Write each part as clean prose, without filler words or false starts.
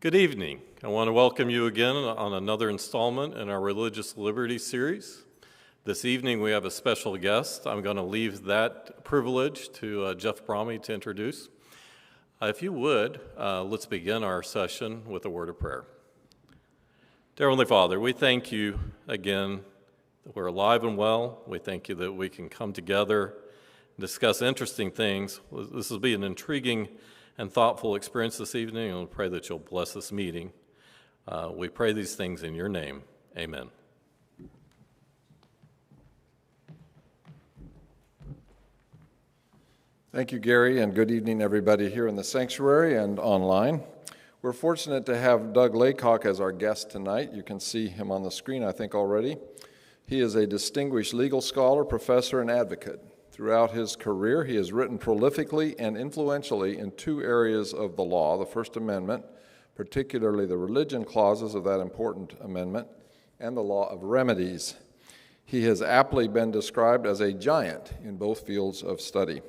Good evening. I want to welcome you again on another installment in our Religious Liberty series. This evening we have a special guest. I'm going to leave that privilege to Jeff Bromley to introduce. If you would, let's begin our session with a word of prayer. Dear Heavenly Father, we thank you again that we're alive and well. We thank you that we can come together and discuss interesting things. This will be an intriguing and thoughtful experience this evening, and we pray that you'll bless this meeting. We pray these things in your name. Amen. Thank you, Gary, and good evening, everybody here in the sanctuary and online. We're fortunate to have Doug Laycock as our guest tonight. You can see him on the screen, I think, already. He is a distinguished legal scholar, professor, and advocate. Throughout his career, he has written prolifically and influentially in two areas of the law, the First Amendment, particularly the religion clauses of that important amendment, and the law of remedies. He has aptly been described as a giant in both fields of study.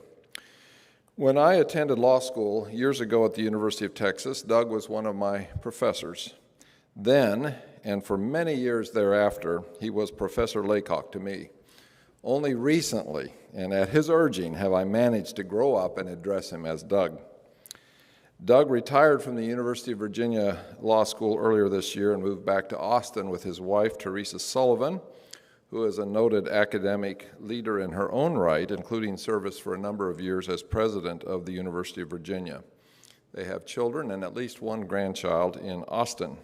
When I attended law school years ago at the University of Texas, Doug was one of my professors. Then, and for many years thereafter, he was Professor Laycock to me. Only recently, and at his urging, have I managed to grow up and address him as Doug. Doug retired from the University of Virginia Law School earlier this year and moved back to Austin with his wife, Teresa Sullivan, who is a noted academic leader in her own right, including service for a number of years as president of the University of Virginia. They have children and at least one grandchild in Austin.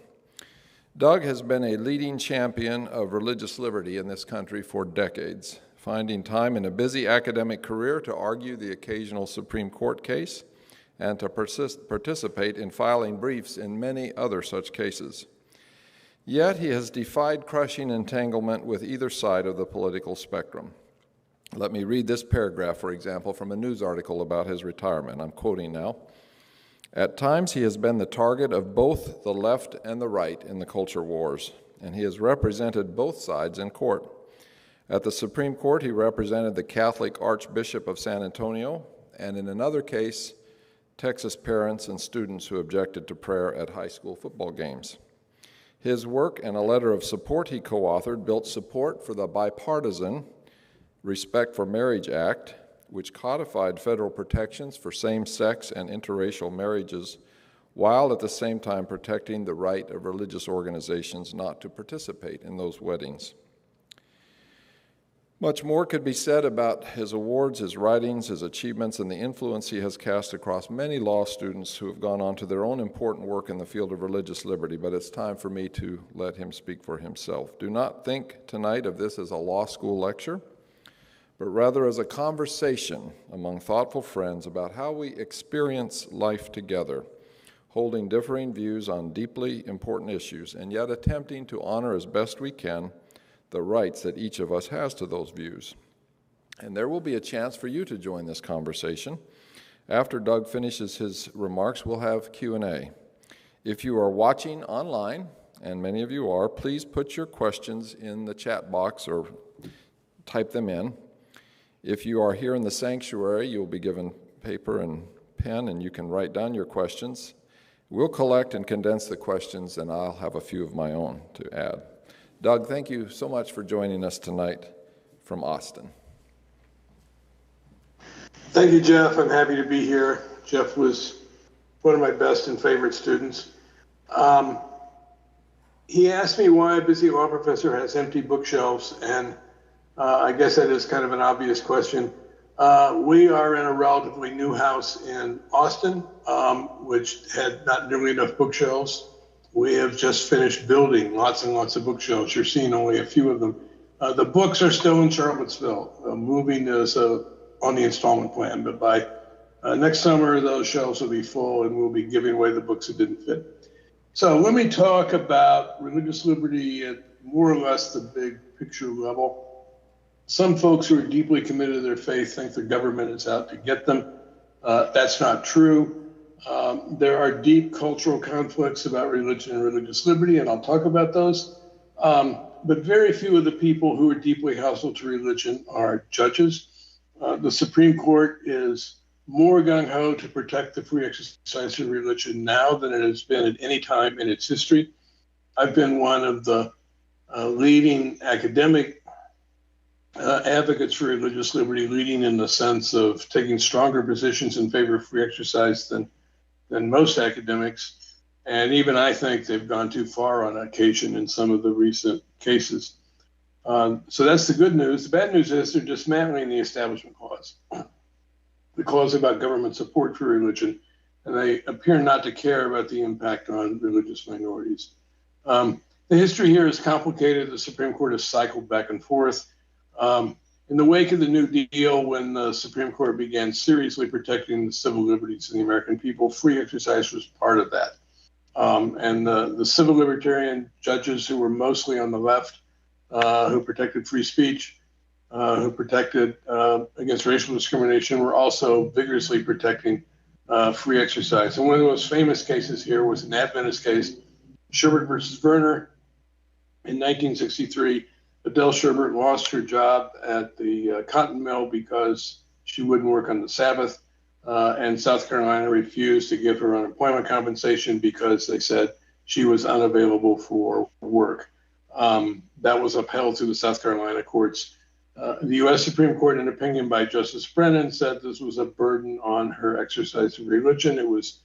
Doug has been a leading champion of religious liberty in this country for decades, finding time in a busy academic career to argue the occasional Supreme Court case and to participate in filing briefs in many other such cases. Yet he has defied crushing entanglement with either side of the political spectrum. Let me read this paragraph, for example, from a news article about his retirement. I'm quoting now. At times he has been the target of both the left and the right in the culture wars, and he has represented both sides in court. At the Supreme Court, he represented the Catholic Archbishop of San Antonio, and in another case, Texas parents and students who objected to prayer at high school football games. His work and a letter of support he co-authored built support for the bipartisan Respect for Marriage Act, which codified federal protections for same-sex and interracial marriages, while at the same time protecting the right of religious organizations not to participate in those weddings. Much more could be said about his awards, his writings, his achievements, and the influence he has cast across many law students who have gone on to their own important work in the field of religious liberty, but it's time for me to let him speak for himself. Do not think tonight of this as a law school lecture, but rather as a conversation among thoughtful friends about how we experience life together, holding differing views on deeply important issues, and yet attempting to honor as best we can the rights that each of us has to those views. And there will be a chance for you to join this conversation. After Doug finishes his remarks, we'll have Q&A. If you are watching online, and many of you are, please put your questions in the chat box or type them in. If you are here in the sanctuary, you'll be given paper and pen, and you can write down your questions. We'll collect and condense the questions, and I'll have a few of my own to add. Doug, thank you so much for joining us tonight from Austin. Thank you, Jeff. I'm happy to be here. Jeff was one of my best and favorite students. He asked me why a busy law professor has empty bookshelves, and I guess that is kind of an obvious question. We are in a relatively new house in Austin, which had not nearly enough bookshelves. We have just finished building lots and lots of bookshelves. You're seeing only a few of them. The books are still in Charlottesville. Moving is on the installment plan, but by next summer, those shelves will be full and we'll be giving away the books that didn't fit. So let me talk about religious liberty at more or less the big picture level. Some folks who are deeply committed to their faith think the government is out to get them. That's not true. There are deep cultural conflicts about religion and religious liberty, and I'll talk about those. But very few of the people who are deeply hostile to religion are judges. The Supreme Court is more gung-ho to protect the free exercise of religion now than it has been at any time in its history. I've been one of the leading academic advocates for religious liberty, leading in the sense of taking stronger positions in favor of free exercise than most academics. And even I think they've gone too far on occasion in some of the recent cases. So that's the good news. The bad news is they're dismantling the Establishment Clause, the clause about government support for religion, and they appear not to care about the impact on religious minorities. The history here is complicated. The Supreme Court has cycled back and forth. In the wake of the New Deal, when the Supreme Court began seriously protecting the civil liberties of the American people, free exercise was part of that. And the civil libertarian judges who were mostly on the left, who protected free speech, who protected against racial discrimination, were also vigorously protecting free exercise. And one of the most famous cases here was an Adventist case, Sherbert versus Verner. In 1963, Adele Sherbert lost her job at the cotton mill because she wouldn't work on the Sabbath, and South Carolina refused to give her unemployment compensation because they said she was unavailable for work. That was upheld through the South Carolina courts. The U.S. Supreme Court, in an opinion by Justice Brennan, said this was a burden on her exercise of religion. It was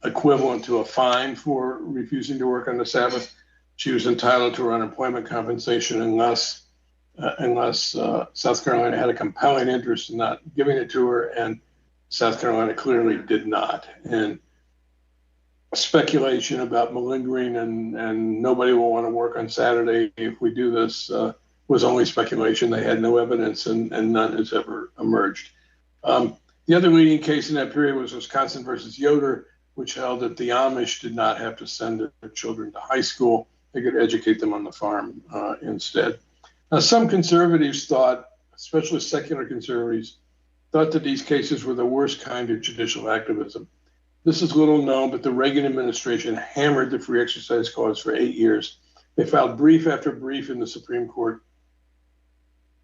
equivalent to a fine for refusing to work on the Sabbath. She was entitled to her unemployment compensation unless South Carolina had a compelling interest in not giving it to her, and South Carolina clearly did not. And speculation about malingering and nobody will want to work on Saturday if we do this was only speculation. They had no evidence, and none has ever emerged. The other leading case in that period was Wisconsin versus Yoder, which held that the Amish did not have to send their children to high school. They could educate them on the farm instead. Now, some conservatives thought, especially secular conservatives, thought that these cases were the worst kind of judicial activism. This is little known, but the Reagan administration hammered the free exercise clause for 8 years. They filed brief after brief in the Supreme Court,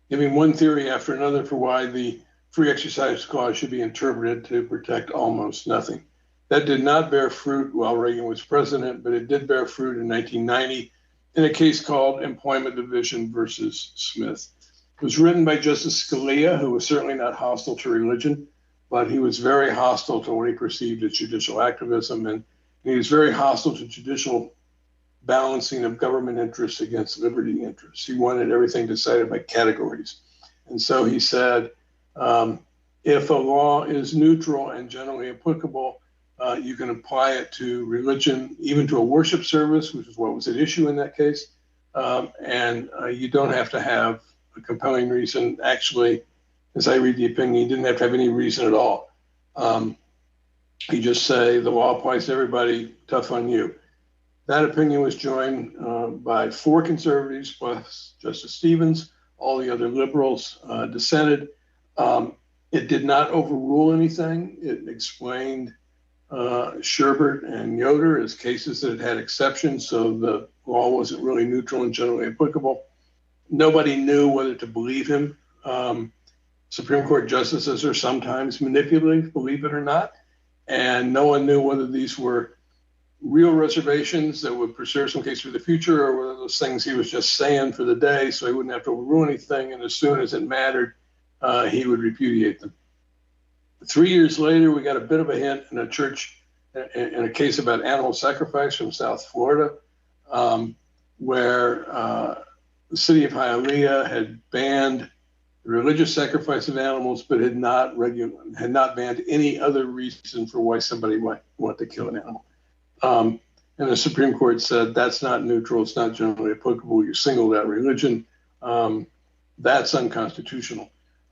giving one theory after another for why the free exercise clause should be interpreted to protect almost nothing. That did not bear fruit while Reagan was president, but it did bear fruit in 1990 in a case called Employment Division versus Smith. It was written by Justice Scalia, who was certainly not hostile to religion, but he was very hostile to what he perceived as judicial activism, and he was very hostile to judicial balancing of government interests against liberty interests. He wanted everything decided by categories. And so he said, if a law is neutral and generally applicable, you can apply it to religion, even to a worship service, which is what was at issue in that case. And you don't have to have a compelling reason. Actually, as I read the opinion, he didn't have to have any reason at all. He just say the law applies to everybody, tough on you. That opinion was joined by 4 conservatives plus Justice Stevens. All the other liberals dissented. It did not overrule anything. It explained Sherbert and Yoder as cases that had exceptions, so the law wasn't really neutral and generally applicable. Nobody knew whether to believe him. Supreme Court justices are sometimes manipulative, believe it or not, and no one knew whether these were real reservations that would preserve some case for the future, or whether those things he was just saying for the day so he wouldn't have to overrule anything, and as soon as it mattered, he would repudiate them. 3 years later, we got a bit of a hint in a church, in a case about animal sacrifice from South Florida, where the city of Hialeah had banned the religious sacrifice of animals, but had not banned any other reason for why somebody might want to kill an animal. And the Supreme Court said, that's not neutral, it's not generally applicable, you singled out religion, that's unconstitutional.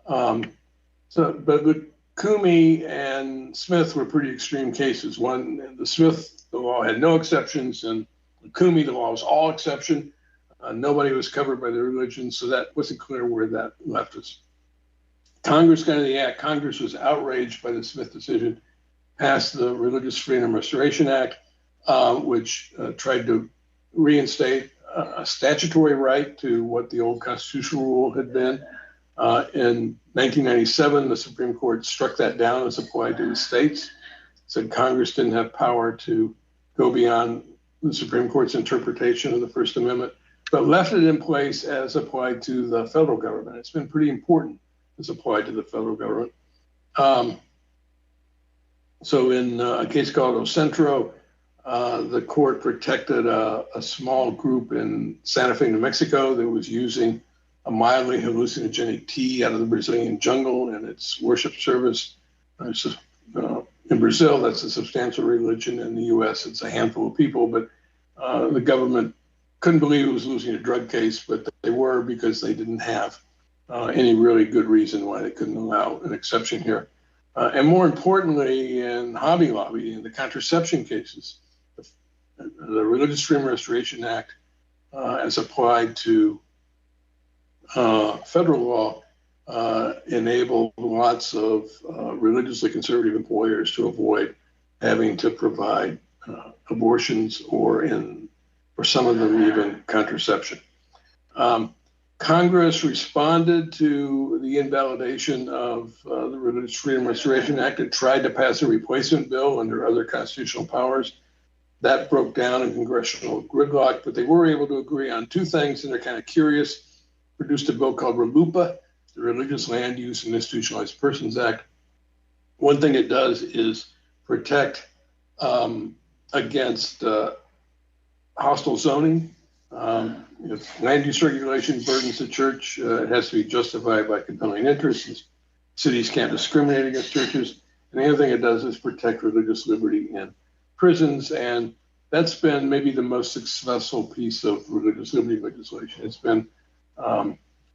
But Coomey and Smith were pretty extreme cases. The Smith, the law had no exceptions, and Coomey, the law was all exception. Nobody was covered by the religion, so that wasn't clear where that left us. Congress got into the act. Congress was outraged by the Smith decision, passed the Religious Freedom Restoration Act, which tried to reinstate a statutory right to what the old constitutional rule had been. In 1997, the Supreme Court struck that down as applied to the states, said Congress didn't have power to go beyond the Supreme Court's interpretation of the First Amendment, but left it in place as applied to the federal government. It's been pretty important as applied to the federal government. So in a case called Ocentro, the court protected a small group in Santa Fe, New Mexico that was using a mildly hallucinogenic tea out of the Brazilian jungle in its worship service. In Brazil, that's a substantial religion. In the US, it's a handful of people, but the government couldn't believe it was losing a drug case, but they were, because they didn't have any really good reason why they couldn't allow an exception here. And more importantly, in Hobby Lobby, in the contraception cases, the Religious Freedom Restoration Act, as applied to federal law, enabled lots of religiously conservative employers to avoid having to provide abortions, or some of them even contraception. Congress responded to the invalidation of the Religious Freedom Restoration Act and tried to pass a replacement bill under other constitutional powers. That broke down in congressional gridlock, but they were able to agree on two things, and they're kind of curious. Produced a bill called RLUIPA, the Religious Land Use and Institutionalized Persons Act. One thing it does is protect against hostile zoning. If land use regulation burdens the church, it has to be justified by compelling interests. Cities can't discriminate against churches. And the other thing it does is protect religious liberty in prisons. And that's been maybe the most successful piece of religious liberty legislation. It's been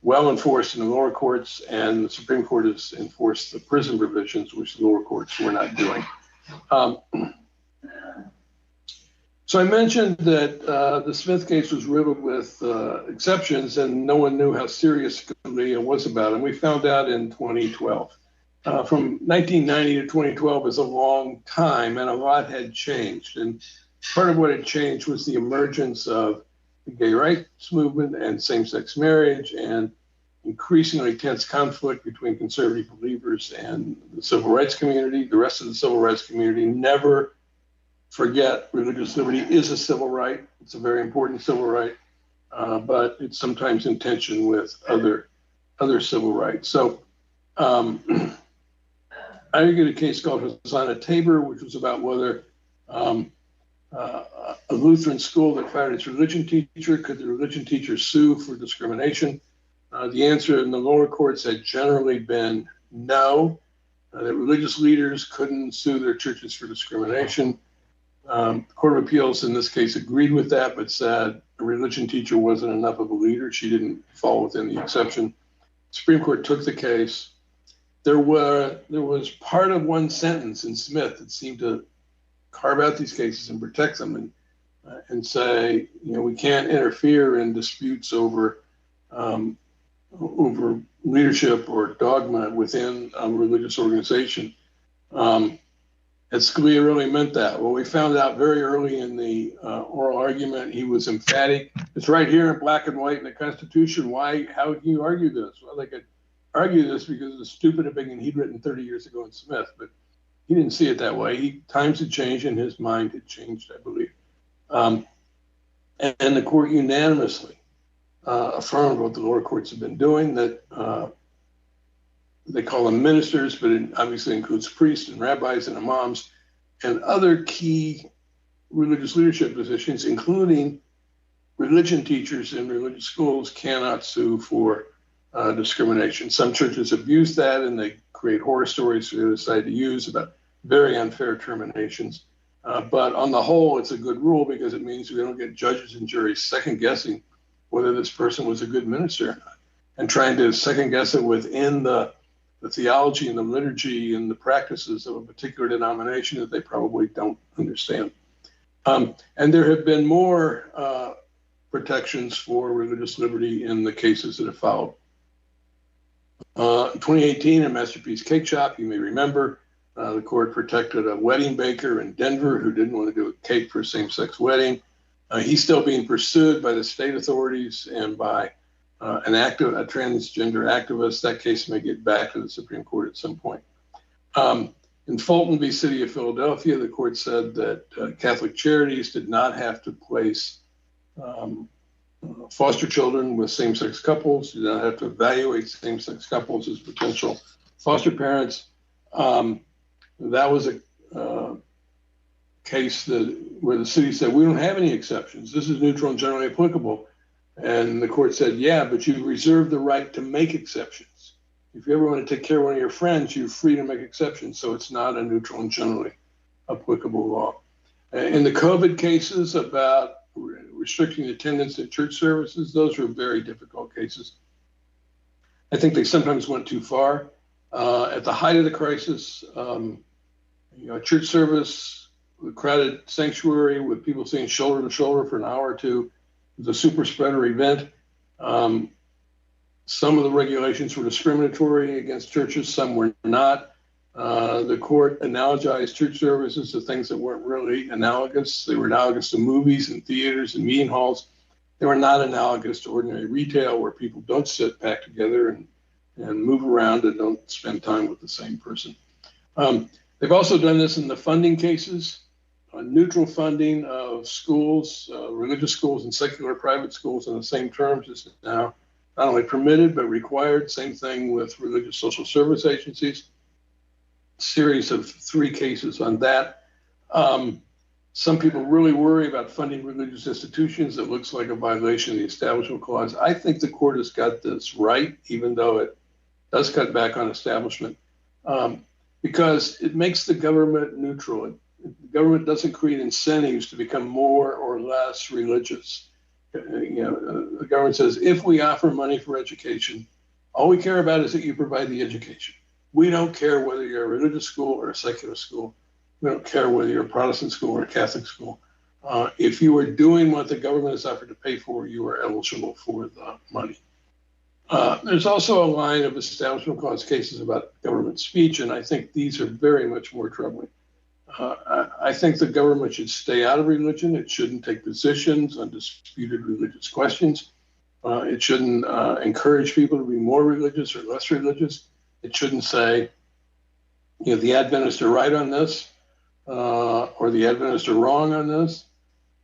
well enforced in the lower courts, and the Supreme Court has enforced the prison provisions, which the lower courts were not doing. So I mentioned that the Smith case was riddled with exceptions, and no one knew how serious Scalia was about it. And we found out in 2012. From 1990 to 2012 is a long time, and a lot had changed. And part of what had changed was the emergence of the gay rights movement and same-sex marriage, and increasingly tense conflict between conservative believers and the civil rights community. The rest of the civil rights community never forget religious liberty is a civil right. It's a very important civil right, but it's sometimes in tension with other civil rights. So I argued a case called Hosanna Tabor, which was about whether a Lutheran school that fired its religion teacher, could the religion teacher sue for discrimination? The answer in the lower courts had generally been no, that religious leaders couldn't sue their churches for discrimination. The Court of Appeals in this case agreed with that, but said a religion teacher wasn't enough of a leader. She didn't fall within the exception. Supreme Court took the case. There was part of one sentence in Smith that seemed to carve out these cases and protect them, and say, we can't interfere in disputes over leadership or dogma within a religious organization. And Scalia really meant that. Well, we found out very early in the oral argument, he was emphatic. It's right here in black and white in the Constitution. How can you argue this? Well, they could argue this because of the stupid opinion he'd written 30 years ago in Smith, but he didn't see it that way. Times had changed and his mind had changed, I believe. And the court unanimously affirmed what the lower courts have been doing, that they call them ministers, but it obviously includes priests and rabbis and imams and other key religious leadership positions, including religion teachers in religious schools, cannot sue for discrimination. Some churches abuse that, and they create horror stories for the other side to use about very unfair terminations. But on the whole, it's a good rule because it means we don't get judges and juries second guessing whether this person was a good minister or not, and trying to second guess it within the theology and the liturgy and the practices of a particular denomination that they probably don't understand. And there have been more protections for religious liberty in the cases that have followed. In 2018, in Masterpiece Cake Shop, you may remember, the court protected a wedding baker in Denver who didn't want to do a cake for a same-sex wedding. He's still being pursued by the state authorities and by a transgender activist. That case may get back to the Supreme Court at some point. In Fulton v. City of Philadelphia, the court said that Catholic Charities did not have to place foster children with same-sex couples, did not have to evaluate same-sex couples as potential foster parents. That was a case where the city said, we don't have any exceptions. This is neutral and generally applicable. And the court said, yeah, but you reserve the right to make exceptions. If you ever want to take care of one of your friends, you're free to make exceptions. So it's not a neutral and generally applicable law. In the COVID cases about restricting attendance at church services, those were very difficult cases. I think they sometimes went too far. At the height of the crisis, a church service, a crowded sanctuary with people sitting shoulder to shoulder for an hour or two, was a super spreader event. Some of the regulations were discriminatory against churches, some were not. The court analogized church services to things that weren't really analogous. They were analogous to movies and theaters and meeting halls. They were not analogous to ordinary retail where people don't sit packed together and move around and don't spend time with the same person. They've also done this in the funding cases. Neutral funding of schools, religious schools and secular private schools on the same terms is now not only permitted but required. Same thing with religious social service agencies. Series of 3 cases on that. Some people really worry about funding religious institutions. It looks like a violation of the Establishment Clause. I think the court has got this right, even though it does cut back on establishment, because it makes the government neutral. The government doesn't create incentives to become more or less religious. The government says, if we offer money for education, all we care about is that you provide the education. We don't care whether you're a religious school or a secular school. We don't care whether you're a Protestant school or a Catholic school. If you are doing what the government has offered to pay for, you are eligible for the money. There's also a line of Establishment Clause cases about government speech, and I think these are very much more troubling. I think the government should stay out of religion. It shouldn't take positions on disputed religious questions. It shouldn't encourage people to be more religious or less religious. It shouldn't say, the Adventists are right on this, or the Adventists are wrong on this.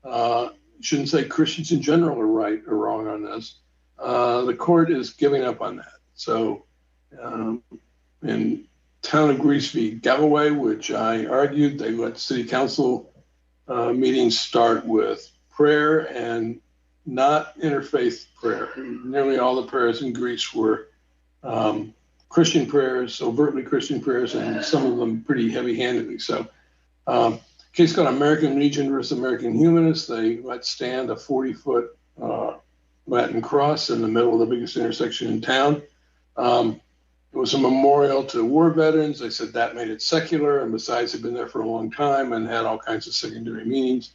It shouldn't say Christians in general are right or wrong on this. The court is giving up on that. So in Town of Greece v. Galloway, which I argued, they let city council meetings start with prayer and not interfaith prayer. Nearly all the prayers in Greece were Christian prayers, overtly Christian prayers, and some of them pretty heavy-handedly. So, case called American Legion versus American Humanists, they let stand a 40-foot Latin cross in the middle of the biggest intersection in town. It was a memorial to war veterans. They said that made it secular, and besides, had been there for a long time and had all kinds of secondary meanings.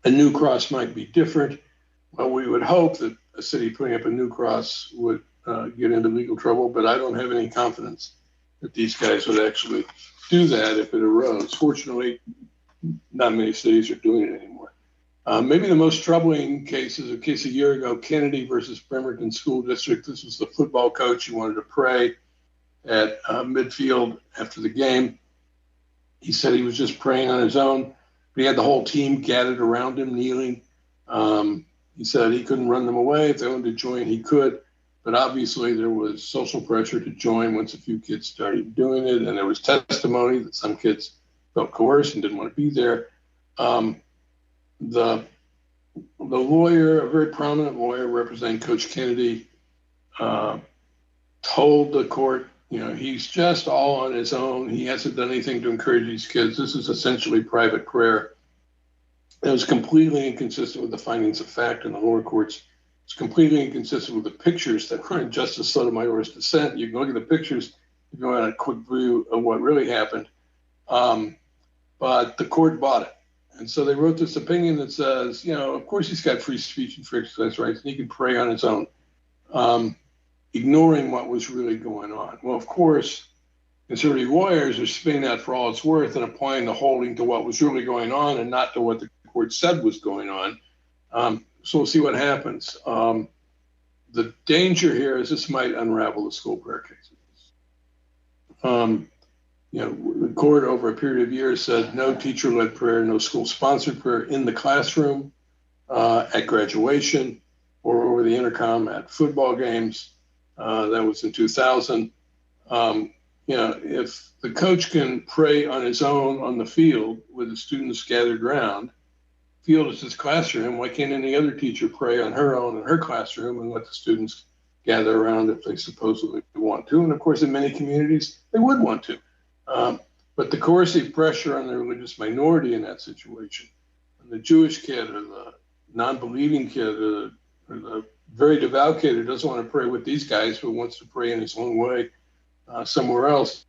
A new cross might be different. Well, we would hope that a city putting up a new cross would get into legal trouble, but I don't have any confidence that these guys would actually do that if it arose. Fortunately, not many cities are doing it anymore. Maybe the most troubling case is a case a year ago, Kennedy versus Bremerton School District. This was the football coach who wanted to pray at midfield after the game. He said he was just praying on his own, but he had the whole team gathered around him, kneeling. He said he couldn't run them away. If they wanted to join, he could. But obviously there was social pressure to join once a few kids started doing it. And there was testimony that some kids felt coerced and didn't want to be there. The lawyer, a very prominent lawyer representing Coach Kennedy, told the court, he's just all on his own. He hasn't done anything to encourage these kids. This is essentially private prayer. It was completely inconsistent with the findings of fact in the lower courts. It's completely inconsistent with the pictures that were in Justice Sotomayor's dissent. You can look at the pictures if you want a quick view of what really happened. But the court bought it. And so they wrote this opinion that says, of course he's got free speech and free exercise rights, and he can pray on his own, ignoring what was really going on. Well, of course, conservative lawyers are spinning that for all it's worth and applying the holding to what was really going on and not to what the court said was going on. So we'll see what happens. The danger here is this might unravel the school prayer cases. The court over a period of years said no teacher-led prayer, no school-sponsored prayer in the classroom, at graduation, or over the intercom at football games. That was in 2000. If the coach can pray on his own on the field with the students gathered around, field is his classroom, why can't any other teacher pray on her own in her classroom and let the students gather around if they supposedly want to? And of course, in many communities, they would want to. But the coercive pressure on the religious minority in that situation, and the Jewish kid or the non-believing kid or the very devout kid who doesn't want to pray with these guys but wants to pray in his own way somewhere else,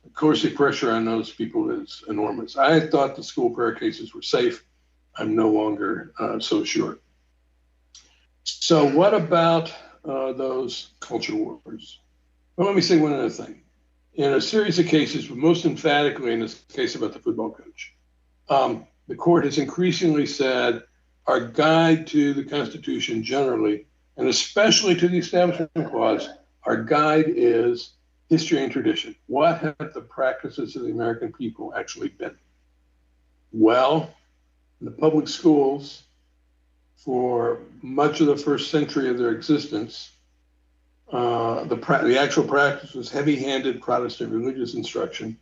the coercive pressure on those people is enormous. I thought the school prayer cases were safe. I'm no longer so sure. So what about those culture wars? Well, let me say one other thing. In a series of cases, but most emphatically in this case about the football coach, the court has increasingly said our guide to the Constitution generally, and especially to the Establishment Clause, our guide is history and tradition. What have the practices of the American people actually been? Well, in the public schools, for much of the first century of their existence, the actual practice was heavy-handed Protestant religious instruction,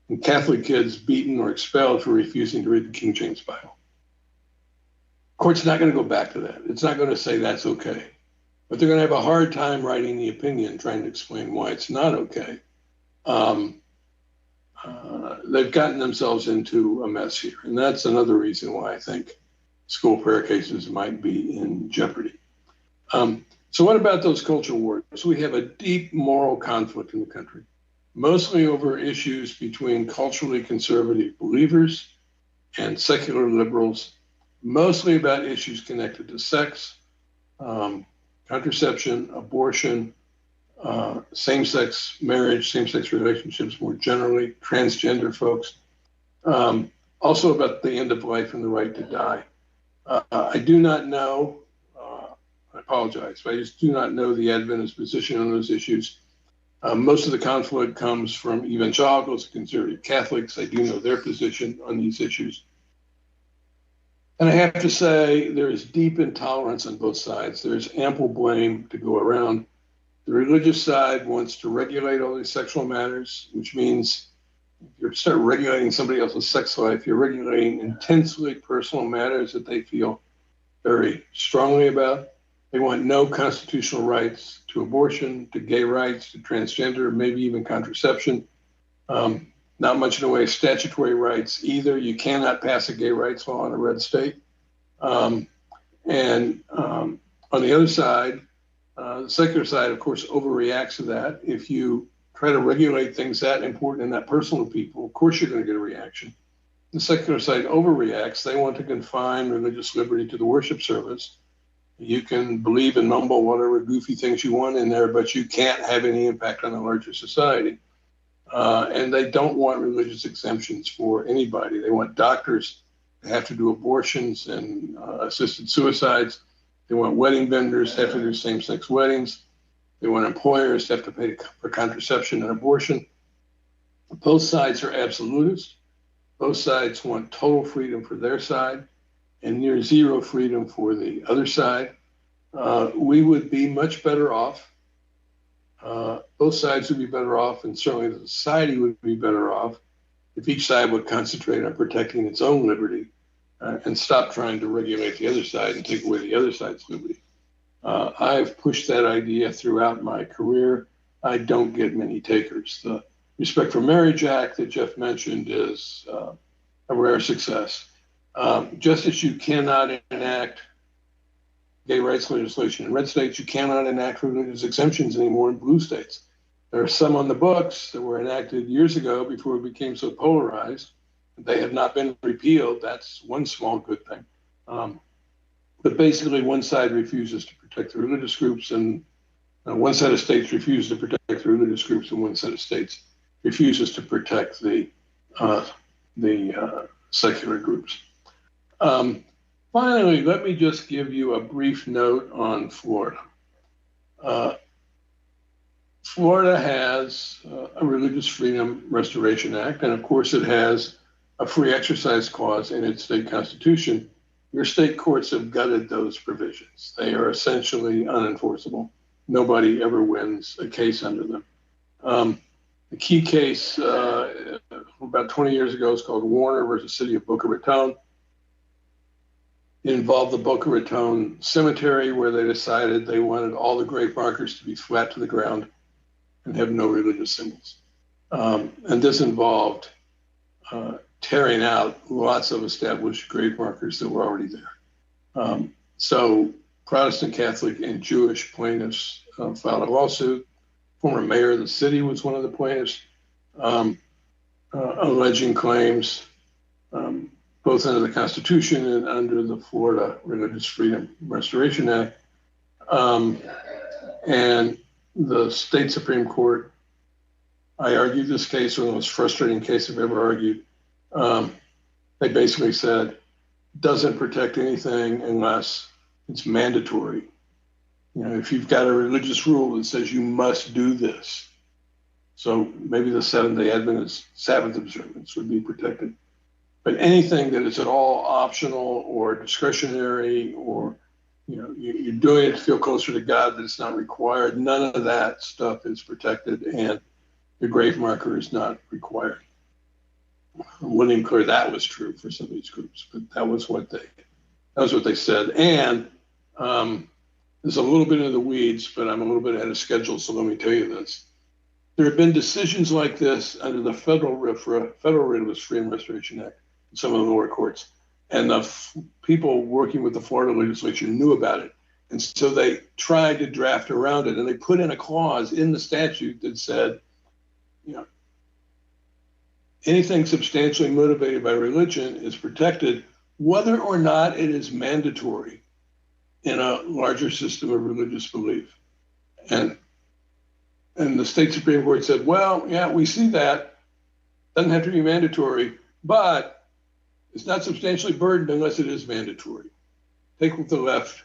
and Catholic kids beaten or expelled for refusing to read the King James Bible. Court's not going to go back to that. It's not going to say that's okay. But they're going to have a hard time writing the opinion, trying to explain why it's not okay. They've gotten themselves into a mess here. And that's another reason why I think school prayer cases might be in jeopardy. So what about those culture wars? We have a deep moral conflict in the country, mostly over issues between culturally conservative believers and secular liberals, mostly about issues connected to sex, contraception, abortion, same-sex marriage, same-sex relationships more generally, transgender folks, also about the end of life and the right to die. I do not know, I apologize, but I just do not know the Adventist position on those issues. Most of the conflict comes from evangelicals and conservative Catholics. I do know their position on these issues. And I have to say, there is deep intolerance on both sides. There's ample blame to go around. The religious side wants to regulate all these sexual matters, which means if you start regulating somebody else's sex life, you're regulating intensely personal matters that they feel very strongly about. They want no constitutional rights to abortion, to gay rights, to transgender, maybe even contraception. Not much in the way of statutory rights either. You cannot pass a gay rights law in a red state. And on the other side, the secular side, of course, overreacts to that. If you try to regulate things that important and that personal to people, of course you're going to get a reaction. The secular side overreacts. They want to confine religious liberty to the worship service. You can believe and mumble whatever goofy things you want in there, but you can't have any impact on the larger society. And they don't want religious exemptions for anybody. They want doctors to have to do abortions and assisted suicides. They want wedding vendors to have to do same-sex weddings. They want employers to have to pay for contraception and abortion. Both sides are absolutist. Both sides want total freedom for their side and near zero freedom for the other side. We would be much better off. Both sides would be better off, and certainly the society would be better off if each side would concentrate on protecting its own liberty and stop trying to regulate the other side and take away the other side's liberty. I've pushed that idea throughout my career. I don't get many takers. The Respect for Marriage Act that Jeff mentioned is a rare success. Just as you cannot enact gay rights legislation in red states, you cannot enact religious exemptions anymore in blue states. There are some on the books that were enacted years ago before it became so polarized. They have not been repealed. That's one small good thing. But basically, one side refuses to protect the religious groups, and one set of states refuses to protect the religious groups, and one set of states refuses to protect the secular groups. Finally, let me just give you a brief note on Florida. Uh, Florida has a Religious Freedom Restoration Act, and of course it has a free exercise clause in its state constitution. Your state courts have gutted those provisions. They are essentially unenforceable. Nobody ever wins a case under them. The key case about 20 years ago is called Warner versus City of Boca Raton. It involved the Boca Raton Cemetery, where they decided they wanted all the grave markers to be flat to the ground and have no religious symbols. And this involved tearing out lots of established grave markers that were already there. So Protestant, Catholic, and Jewish plaintiffs filed a lawsuit. Former mayor of the city was one of the plaintiffs, alleging claims both under the Constitution and under the Florida Religious Freedom Restoration Act. And the state Supreme Court, I argued this case, one of the most frustrating case I've ever argued. They basically said, doesn't protect anything unless it's mandatory. You know, if you've got a religious rule that says you must do this, so maybe the Seventh-day Adventist Sabbath observance would be protected. But anything that is at all optional or discretionary, or you're doing it to feel closer to God, that it's not required, none of that stuff is protected, and the grave marker is not required. I wasn't even clear that was true for some of these groups, but that was what they said. And there's a little bit in the weeds, but I'm a little bit ahead of schedule, so let me tell you this. There have been decisions like this under the federal RFRA, Federal Religious Freedom Restoration Act, in some of the lower courts, and the people working with the Florida legislature knew about it, and so they tried to draft around it, and they put in a clause in the statute that said, anything substantially motivated by religion is protected, whether or not it is mandatory in a larger system of religious belief. And the state Supreme Court said, well, yeah, we see that. Doesn't have to be mandatory, but it's not substantially burdened unless it is mandatory. Take with the left,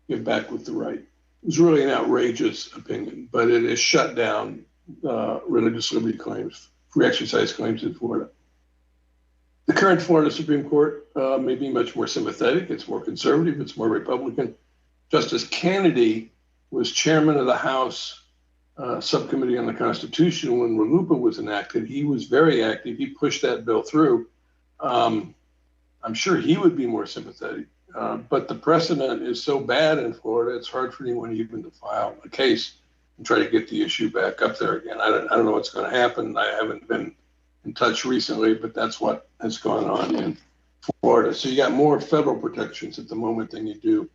give back with the right. It was really an outrageous opinion, but it has shut down religious liberty claims, free exercise claims in Florida. The current Florida Supreme Court may be much more sympathetic. It's more conservative. It's more Republican. Justice Kennedy was chairman of the House Subcommittee on the Constitution when RLUIPA was enacted. He was very active. He pushed that bill through. I'm sure he would be more sympathetic. But the precedent is so bad in Florida, it's hard for anyone even to file a case and try to get the issue back up there again. I don't know what's going to happen. I haven't been in touch recently, but that's what has gone on in Florida. So you got more federal protections at the moment than you do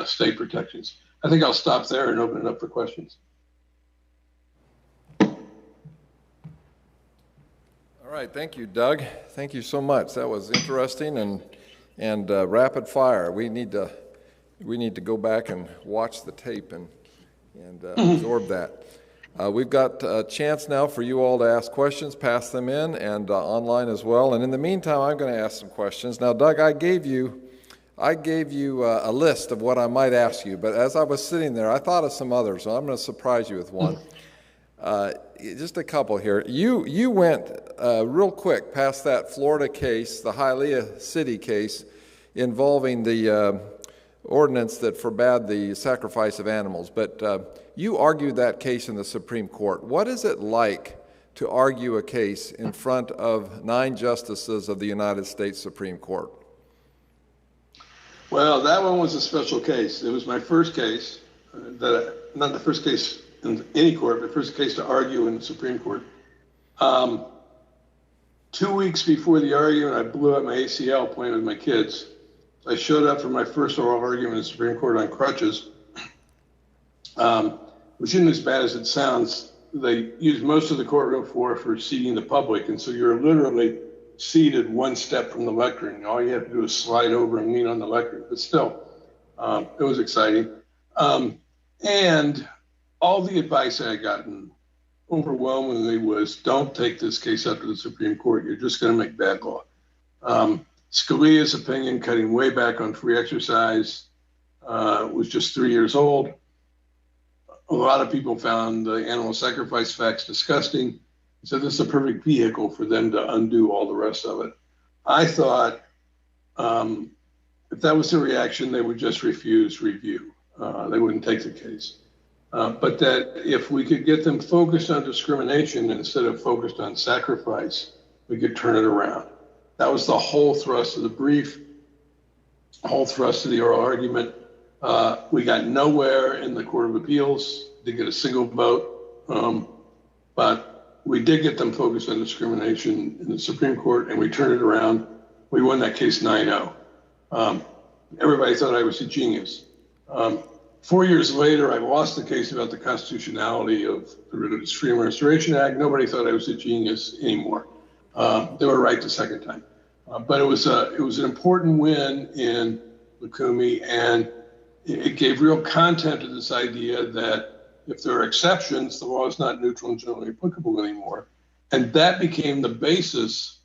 state protections. I think I'll stop there and open it up for questions. All right, thank you, Doug. Thank you so much. That was interesting and rapid fire. We need to go back and watch the tape and absorb that. We've got a chance now for you all to ask questions, pass them in, and online as well. And in the meantime, I'm going to ask some questions. Now, Doug, I gave you a list of what I might ask you, but as I was sitting there, I thought of some others, so I'm going to surprise you with one. Just a couple here. You went real quick past that Florida case, the Hialeah City case, involving the ordinance that forbade the sacrifice of animals. But you argued that case in the Supreme Court. What is it like to argue a case in front of 9 justices of the United States Supreme Court? Well, that one was a special case. It was my first case, not the first case in any court, but first case to argue in the Supreme Court. 2 weeks before the argument, I blew up my ACL playing with my kids. I showed up for my first oral argument in the Supreme Court on crutches, which isn't as bad as it sounds. They use most of the courtroom floor for seating the public, and so you're literally seated one step from the lectern. All you have to do is slide over and lean on the lectern. But still, it was exciting. And all the advice I had gotten overwhelmingly was, don't take this case up to the Supreme Court. You're just going to make bad law. Scalia's opinion, cutting way back on free exercise, was just 3 years old. a lot of people found the animal sacrifice facts disgusting. So this is a perfect vehicle for them to undo all the rest of it. I thought if that was the reaction, they would just refuse review. They wouldn't take the case. But that if we could get them focused on discrimination instead of focused on sacrifice, we could turn it around. That was the whole thrust of the brief, whole thrust of the oral argument. We got nowhere in the Court of Appeals, didn't get a single vote, but we did get them focused on discrimination in the Supreme Court, and we turned it around. We won that case 9-0. Everybody thought I was a genius. 4 years later, I lost the case about the constitutionality of the Religious Freedom Restoration Act. Nobody thought I was a genius anymore. They were right the second time. But it was an important win in Lukumi, and it gave real content to this idea that if there are exceptions, the law is not neutral and generally applicable anymore. And that became the basis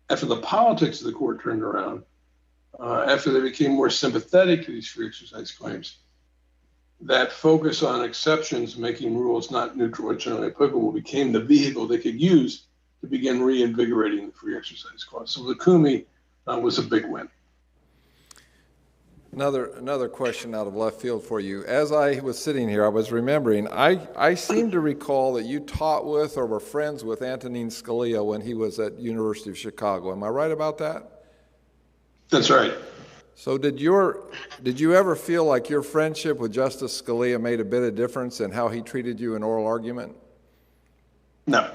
after the politics of the court turned around, after they became more sympathetic to these free exercise claims. That focus on exceptions, making rules not neutral or generally applicable, became the vehicle they could use to begin reinvigorating the free exercise clause. So Lukumi was a big win. Another question out of left field for you. As I was sitting here, I was remembering, I seem to recall that you taught with or were friends with Antonin Scalia when he was at University of Chicago. Am I right about that? That's right. So did you ever feel like your friendship with Justice Scalia made a bit of difference in how he treated you in oral argument? No.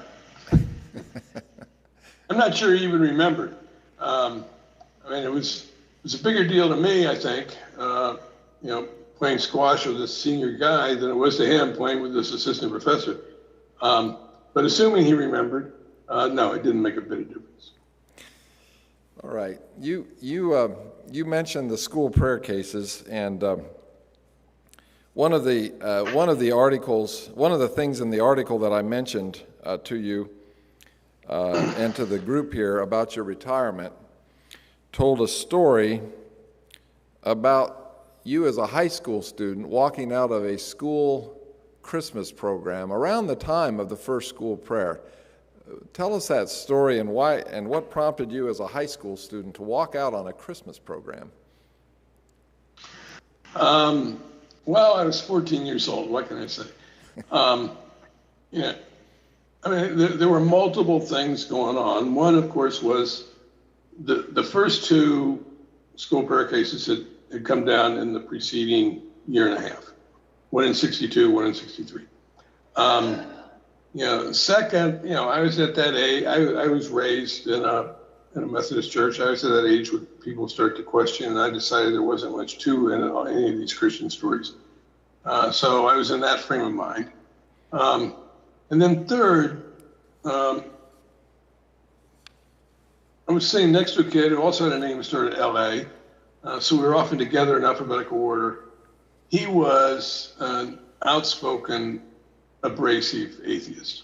I'm not sure he even remembered. It was a bigger deal to me, I think, playing squash with this senior guy than it was to him playing with this assistant professor. But assuming he remembered, no, it didn't make a bit of difference. All right. You mentioned the school prayer cases, and one of the articles, one of the things in the article that I mentioned to you and to the group here about your retirement told a story about you as a high school student walking out of a school Christmas program around the time of the first school prayer. Tell us that story and why, and what prompted you as a high school student to walk out on a Christmas program. Well, I was 14 years old. What can I say? There were multiple things going on. One, of course, was the first two school prayer cases had come down in the preceding year and a half. One in 62, one in 63. Second, I was at that age. I was raised in a Methodist church. I was at that age where people start to question, and I decided there wasn't much to in any of these Christian stories. So I was in that frame of mind. And then third, I was sitting next to a kid who also had a name that started L.A., so we were often together in alphabetical order. He was an outspoken, abrasive atheist.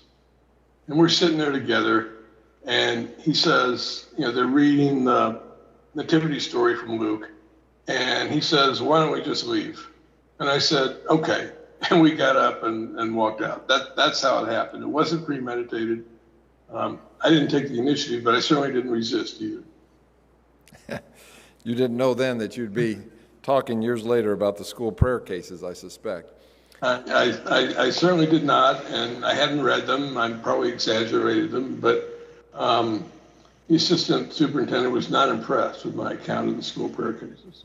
And we're sitting there together, and he says, they're reading the nativity story from Luke, and he says, why don't we just leave? And I said, okay. And we got up and walked out. That's how it happened. It wasn't premeditated. I didn't take the initiative, but I certainly didn't resist either. You didn't know then that you'd be talking years later about the school prayer cases, I suspect. I certainly did not, and I hadn't read them. I probably exaggerated them, but the assistant superintendent was not impressed with my account of the school prayer cases.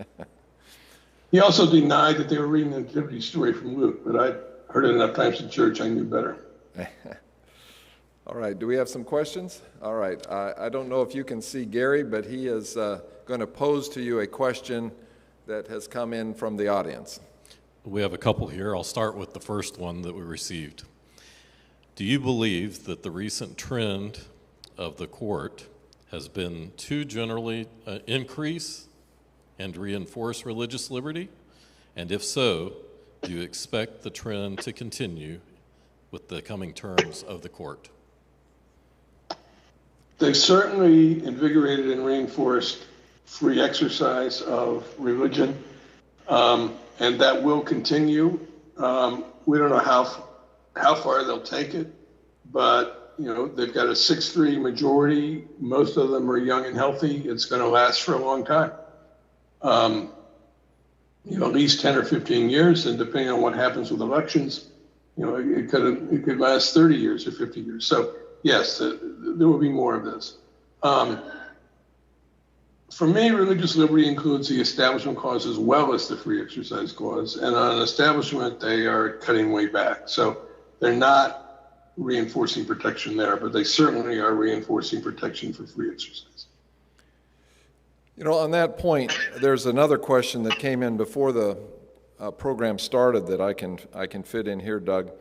He also denied that they were reading the nativity story from Luke, but I'd heard it enough times in church, I knew better. All right, do we have some questions? All right, I don't know if you can see Gary, but he is going to pose to you a question that has come in from the audience. We have a couple here. I'll start with the first one that we received. Do you believe that the recent trend of the court has been to generally increase and reinforce religious liberty? And if so, do you expect the trend to continue with the coming terms of the court? They've certainly invigorated and reinforced free exercise of religion, and that will continue. We don't know how far they'll take it, but they've got a 6-3 majority. Most of them are young and healthy. It's going to last for a long time. At least 10 or 15 years, and depending on what happens with elections, it could last 30 years or 50 years. So yes, there will be more of this. For me, religious liberty includes the Establishment Clause as well as the Free Exercise Clause. And on establishment, they are cutting way back. So they're not reinforcing protection there, but they certainly are reinforcing protection for free exercise. On that point, there's another question that came in before the program started that I can fit in here, Doug.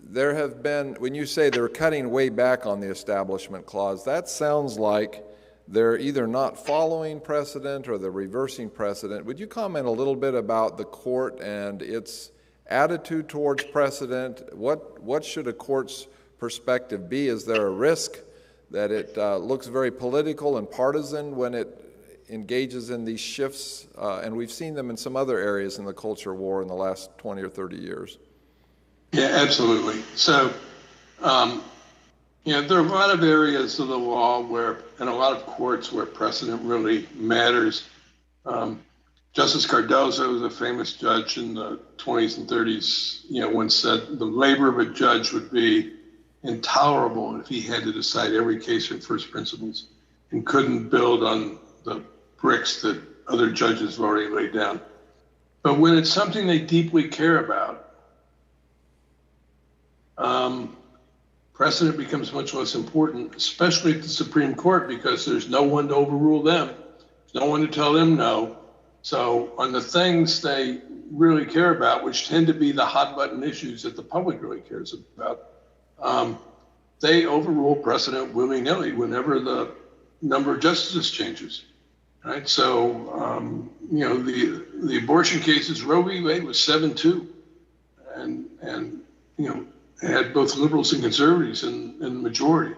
There have been, when you say they're cutting way back on the Establishment Clause, that sounds like they're either not following precedent or they're reversing precedent. Would you comment a little bit about the court and its attitude towards precedent? What should a court's perspective be? Is there a risk that it looks very political and partisan when it engages in these shifts? And we've seen them in some other areas in the culture war in the last 20 or 30 years. Yeah, absolutely. So, there are a lot of areas of the law and a lot of courts where precedent really matters. Justice Cardozo, the famous judge in the 20s and 30s, once said the labor of a judge would be intolerable if he had to decide every case from first principles and couldn't build on the bricks that other judges have already laid down. But when it's something they deeply care about, precedent becomes much less important, especially at the Supreme Court, because there's no one to overrule them, no one to tell them no. So on the things they really care about, which tend to be the hot button issues that the public really cares about, they overrule precedent willy-nilly whenever the number of justices changes. Right? So, the abortion cases, Roe v. Wade was 7-2, and it had both liberals and conservatives in the majority.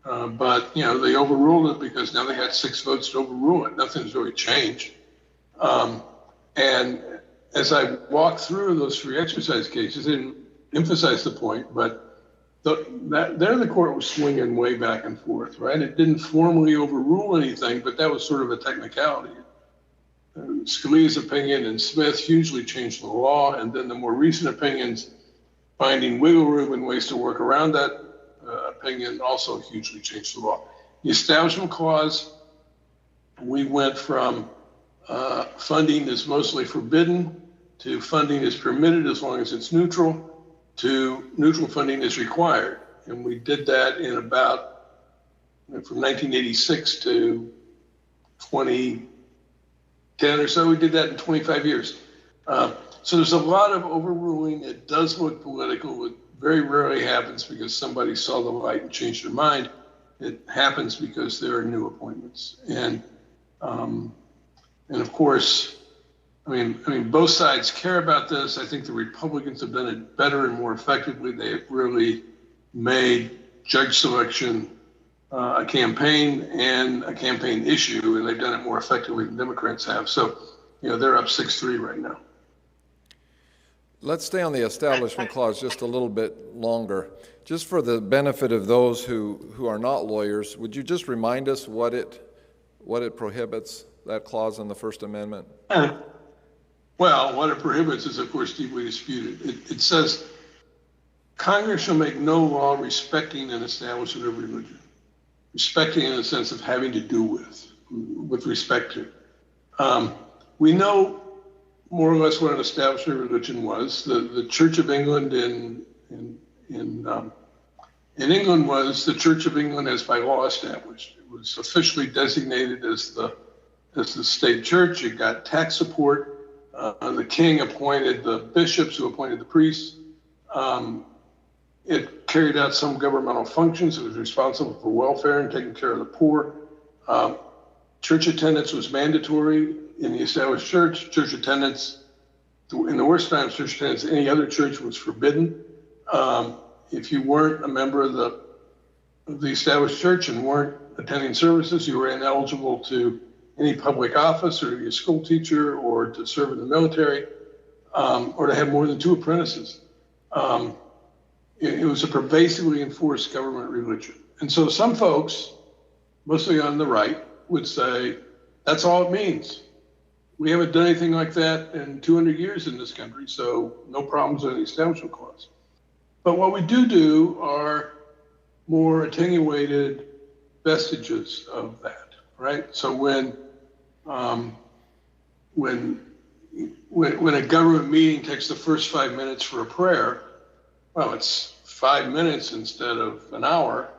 But they overruled it because now they had 6 votes to overrule it. Nothing's really changed. And as I walked through those free exercise cases, I didn't emphasize the point, but the court was swinging way back and forth, right? It didn't formally overrule anything, but that was sort of a technicality. Scalia's opinion and Smith hugely changed the law, and then the more recent opinions finding wiggle room and ways to work around that opinion also hugely changed the law. The Establishment Clause, we went from funding is mostly forbidden to funding is permitted as long as it's neutral to neutral funding is required. And we did that in about, from 1986 to 2010 or so, we did that in 25 years. So there's a lot of overruling. It does look political. It very rarely happens because somebody saw the light and changed their mind. It happens because there are new appointments. And of course, I mean, both sides care about this. I think the Republicans have done it better and more effectively. They have really made judge selection a campaign and a campaign issue, and they've done it more effectively than Democrats have. So, they're up 6-3 right now. Let's stay on the Establishment Clause just a little bit longer. Just for the benefit of those who are not lawyers, would you just remind us what it prohibits, that clause in the First Amendment? Well, what it prohibits is, of course, deeply disputed. It says Congress shall make no law respecting an establishment of religion, respecting in the sense of having to do with respect to. We know more or less what an establishment of religion was. The Church of England in England was the Church of England as by law established. It was officially designated as the state church. It got tax support. The king appointed the bishops who appointed the priests. It carried out some governmental functions. It was responsible for welfare and taking care of the poor. Church attendance was mandatory in the established church. Church attendance, in the worst times, church attendance in any other church was forbidden. If you weren't a member of the established church and weren't attending services, you were ineligible to any public office or to be a school teacher or to serve in the military. or to have more than 2 apprentices. It was a pervasively enforced government religion. And so some folks, mostly on the right, would say, that's all it means. We haven't done anything like that in 200 years in this country, so no problems with the Establishment Clause. But what we do are more attenuated vestiges of that, right? So when a government meeting takes the first 5 minutes for a prayer, well, it's 5 minutes instead of an hour.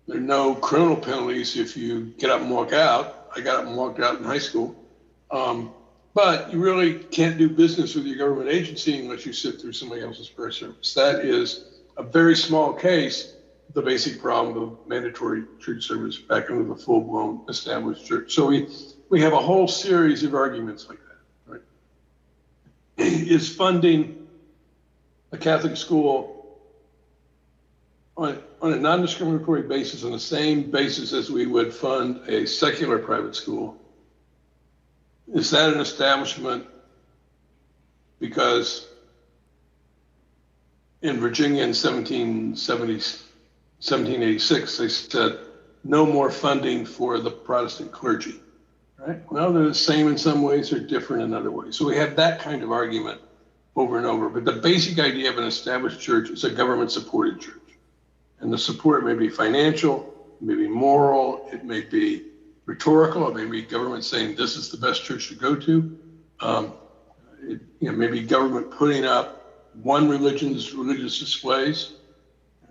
There are no criminal penalties if you get up and walk out. I got up and walked out in high school. But you really can't do business with your government agency unless you sit through somebody else's prayer service. That is a very small case of the basic problem of mandatory church service back into the full-blown established church. So we have a whole series of arguments like that, right? Is funding a Catholic school on a non-discriminatory basis, on the same basis as we would fund a secular private school, is that an establishment? Because in Virginia in 1786, they said no more funding for the Protestant clergy, right? Well, they're the same in some ways, they're different in other ways. So we have that kind of argument over and over. But the basic idea of an established church is a government-supported church. And the support may be financial, it may be moral, it may be rhetorical, it may be government saying this is the best church to go to. It may be government putting up one religion's religious displays,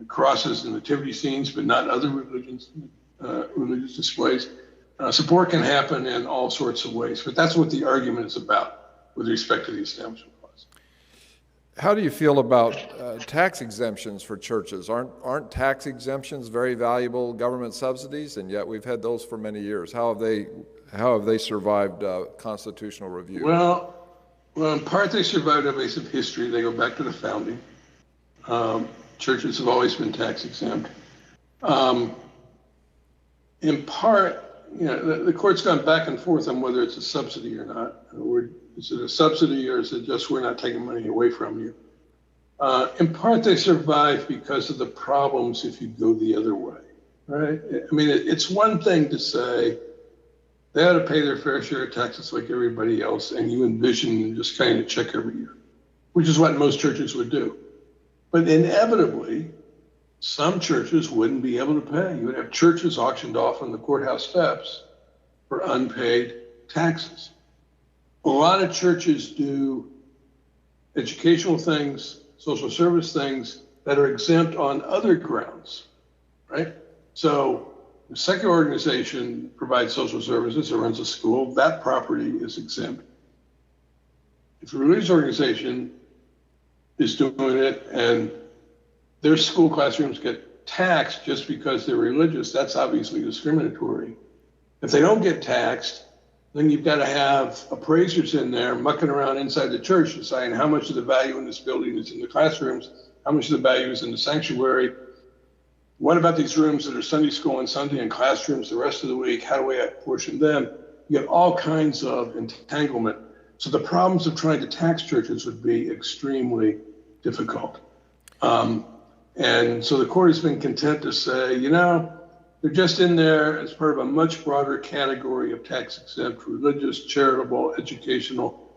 crosses and nativity scenes, but not other religions' religious displays. Support can happen in all sorts of ways, but that's what the argument is about with respect to the Establishment Clause. How do you feel about tax exemptions for churches? Aren't tax exemptions very valuable government subsidies? And yet we've had those for many years. How have they survived constitutional review? Well, in part they survived a base of history. They go back to the founding. Churches have always been tax exempt. In part, the court's gone back and forth on whether it's a subsidy or not. Is it a subsidy or is it just we're not taking money away from you? In part, they survive because of the problems if you go the other way, right? I mean, it's one thing to say they ought to pay their fair share of taxes like everybody else, and you envision just kind of check every year, which is what most churches would do. But inevitably, some churches wouldn't be able to pay. You would have churches auctioned off on the courthouse steps for unpaid taxes. A lot of churches do educational things, social service things that are exempt on other grounds, right? So the secular organization provides social services or runs a school, that property is exempt. If a religious organization is doing it and their school classrooms get taxed just because they're religious, that's obviously discriminatory. If they don't get taxed, then you've got to have appraisers in there mucking around inside the church deciding how much of the value in this building is in the classrooms, how much of the value is in the sanctuary. What about these rooms that are Sunday school on Sunday and classrooms the rest of the week? How do we apportion them? You get all kinds of entanglement. So the problems of trying to tax churches would be extremely difficult. And so the court has been content to say, they're just in there as part of a much broader category of tax-exempt religious, charitable, educational,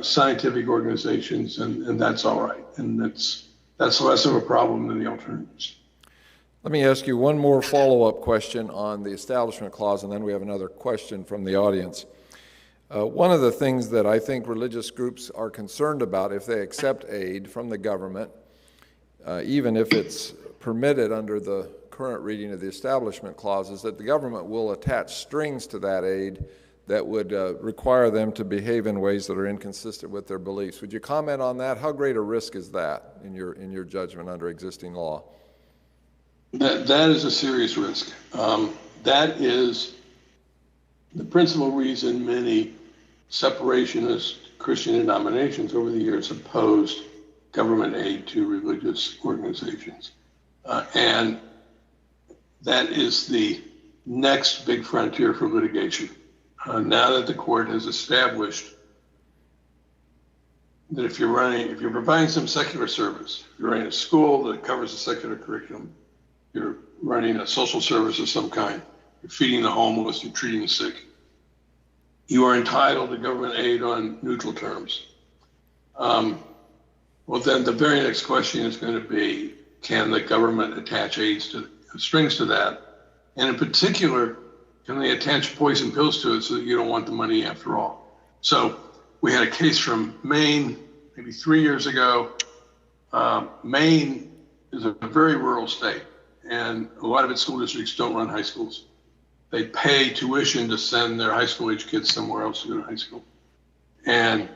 scientific organizations, and that's all right. And that's less of a problem than the alternatives. Let me ask you one more follow-up question on the Establishment Clause, and then we have another question from the audience. One of the things that I think religious groups are concerned about if they accept aid from the government, even if it's permitted under the current reading of the Establishment Clause, is that the government will attach strings to that aid that would require them to behave in ways that are inconsistent with their beliefs. Would you comment on that? How great a risk is that in your judgment under existing law? That is a serious risk. That is the principal reason many separationist Christian denominations over the years opposed government aid to religious organizations. And that is the next big frontier for litigation. Now that the court has established that if you're providing some secular service, you're running a school that covers a secular curriculum, you're running a social service of some kind, you're feeding the homeless, you're treating the sick, you are entitled to government aid on neutral terms. Well, then the very next question is going to be, can the government attach strings to that? And in particular, can they attach poison pills to it so that you don't want the money after all? So we had a case from Maine maybe 3 years ago. Maine is a very rural state, and a lot of its school districts don't run high schools. They pay tuition to send their high school age kids somewhere else to go to high school. And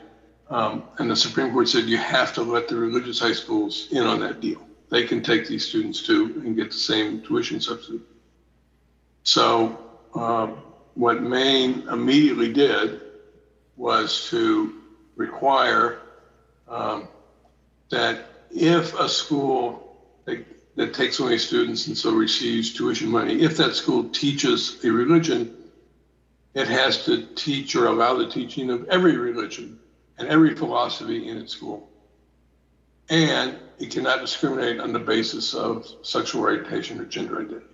the Supreme Court said you have to let the religious high schools in on that deal. They can take these students too and get the same tuition subsidy. So what Maine immediately did was to require that if a school that takes away students and so receives tuition money, if that school teaches a religion, it has to teach or allow the teaching of every religion and every philosophy in its school. And it cannot discriminate on the basis of sexual orientation or gender identity.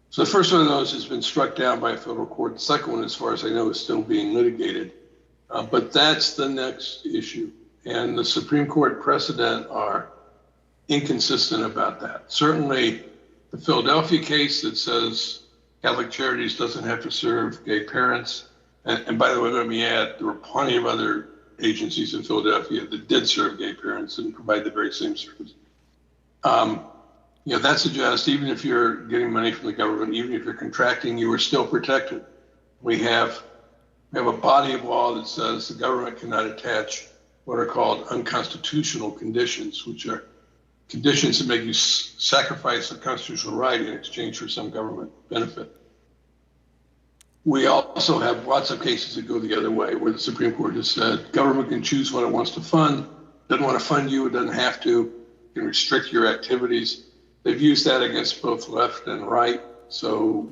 So the first one of those has been struck down by a federal court. The second one, as far as I know, is still being litigated. But that's the next issue. And the Supreme Court precedent are inconsistent about that. Certainly the Philadelphia case that says Catholic Charities doesn't have to serve gay parents. And by the way, let me add, there were plenty of other agencies in Philadelphia that did serve gay parents and provide the very same service. That suggests even if you're getting money from the government, even if you're contracting, you are still protected. We have a body of law that says the government cannot attach what are called unconstitutional conditions, which are conditions that make you sacrifice a constitutional right in exchange for some government benefit. We also have lots of cases that go the other way, where the Supreme Court has said government can choose what it wants to fund, doesn't want to fund you, it doesn't have to, it can restrict your activities. They've used that against both left and right. So,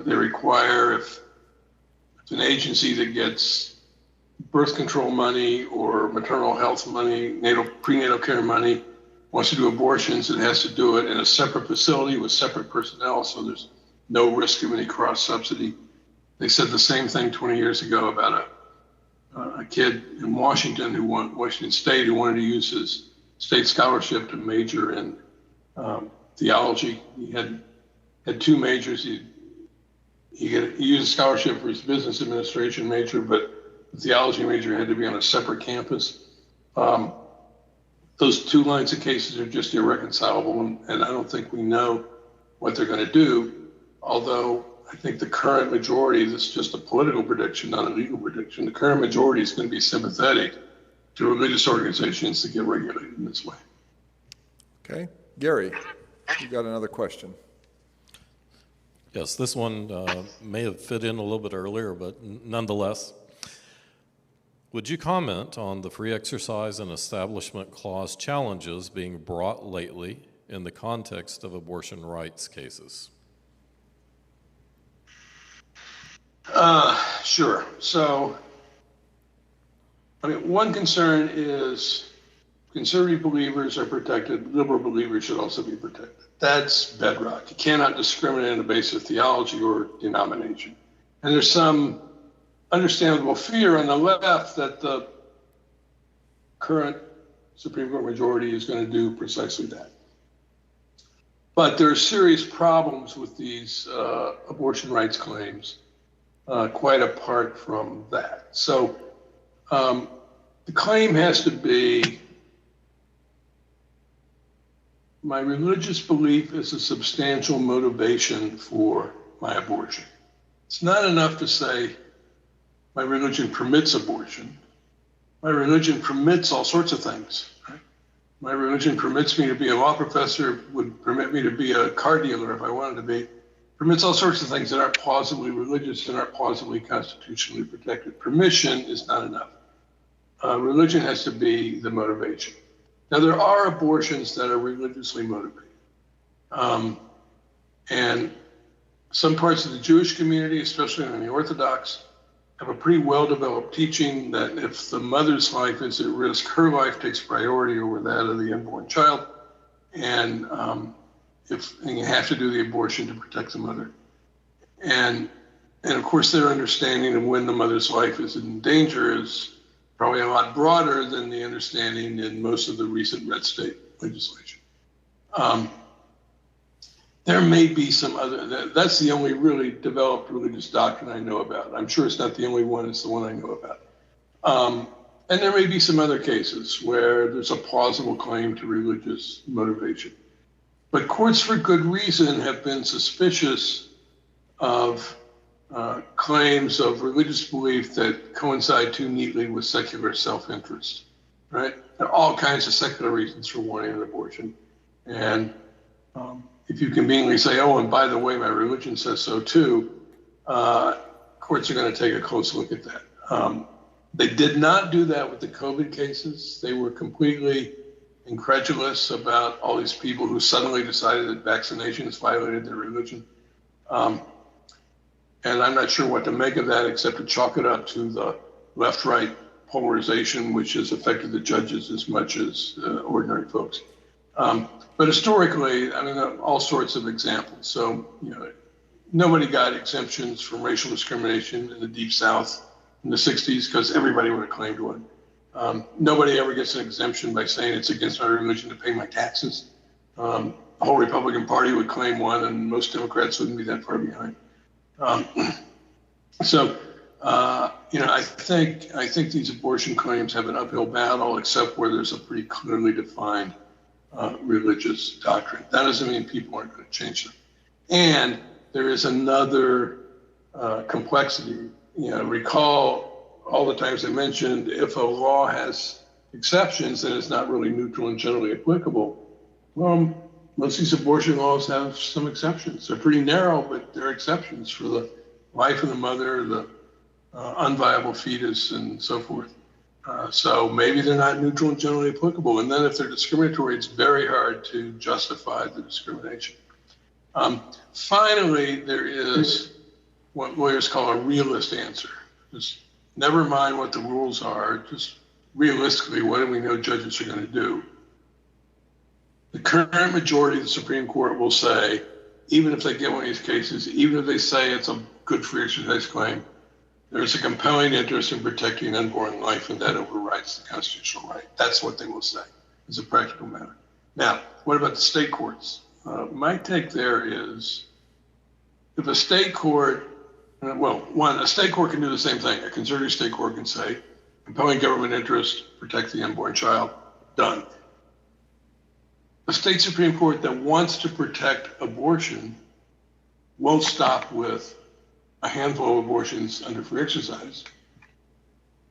they require if an agency that gets birth control money or maternal health money, prenatal care money, wants to do abortions, it has to do it in a separate facility with separate personnel, so there's no risk of any cross subsidy. They said the same thing 20 years ago about a kid in Washington State who wanted to use his state scholarship to major in theology. He had two majors. He used a scholarship for his business administration major, but the theology major had to be on a separate campus. Those two lines of cases are just irreconcilable, and I don't think we know what they're going to do. Although I think the current majority, this is just a political prediction, not a legal prediction, the current majority is going to be sympathetic to religious organizations that get regulated in this way. Okay. Gary, you got another question. Yes, this one may have fit in a little bit earlier, but nonetheless. Would you comment on the Free Exercise and Establishment Clause challenges being brought lately in the context of abortion rights cases? Sure. So, one concern is conservative believers are protected, liberal believers should also be protected. That's bedrock. You cannot discriminate on the basis of theology or denomination. And there's some understandable fear on the left that the current Supreme Court majority is going to do precisely that. But there are serious problems with these abortion rights claims, quite apart from that. So the claim has to be, my religious belief is a substantial motivation for my abortion. It's not enough to say my religion permits abortion. My religion permits all sorts of things. Right? My religion permits me to be a law professor, would permit me to be a car dealer if I wanted to be. Permits all sorts of things that aren't plausibly religious and aren't plausibly constitutionally protected. Permission is not enough. Religion has to be the motivation. Now, there are abortions that are religiously motivated. And some parts of the Jewish community, especially in the Orthodox, have a pretty well-developed teaching that if the mother's life is at risk, her life takes priority over that of the unborn child, and you have to do the abortion to protect the mother. And of course, their understanding of when the mother's life is in danger is probably a lot broader than the understanding in most of the recent red state legislation. There may be some other, that's the only really developed religious doctrine I know about. I'm sure it's not the only one, it's the one I know about. And there may be some other cases where there's a plausible claim to religious motivation. But courts, for good reason, have been suspicious of claims of religious belief that coincide too neatly with secular self-interest, right? There are all kinds of secular reasons for wanting an abortion. And if you conveniently say, oh, and by the way, my religion says so too, courts are going to take a close look at that. They did not do that with the COVID cases. They were completely incredulous about all these people who suddenly decided that vaccinations violated their religion. And I'm not sure what to make of that except to chalk it up to the left-right polarization, which has affected the judges as much as ordinary folks. But historically, I mean, all sorts of examples. So, nobody got exemptions from racial discrimination in the Deep South in the 60s because everybody would have claimed one. Nobody ever gets an exemption by saying it's against my religion to pay my taxes. The whole Republican Party would claim one, and most Democrats wouldn't be that far behind. I think these abortion claims have an uphill battle, except where there's a pretty clearly defined religious doctrine. That doesn't mean people aren't going to change them. And there is another complexity. Recall all the times I mentioned, if a law has exceptions, then it's not really neutral and generally applicable. Well, most of these abortion laws have some exceptions. They're pretty narrow, but they're exceptions for the life of the mother, the unviable fetus, and so forth. So maybe they're not neutral and generally applicable. And then if they're discriminatory, it's very hard to justify the discrimination. Finally, there is what lawyers call a realist answer. Just never mind what the rules are, just realistically, what do we know judges are going to do? The current majority of the Supreme Court will say, even if they get one of these cases, even if they say it's a good free exercise claim, there's a compelling interest in protecting unborn life, and that overrides the constitutional right. That's what they will say as a practical matter. Now, what about the state courts? My take there is, if a state court, a state court can do the same thing. A conservative state court can say, compelling government interest, protect the unborn child, done. A state Supreme Court that wants to protect abortion won't stop with a handful of abortions under free exercise.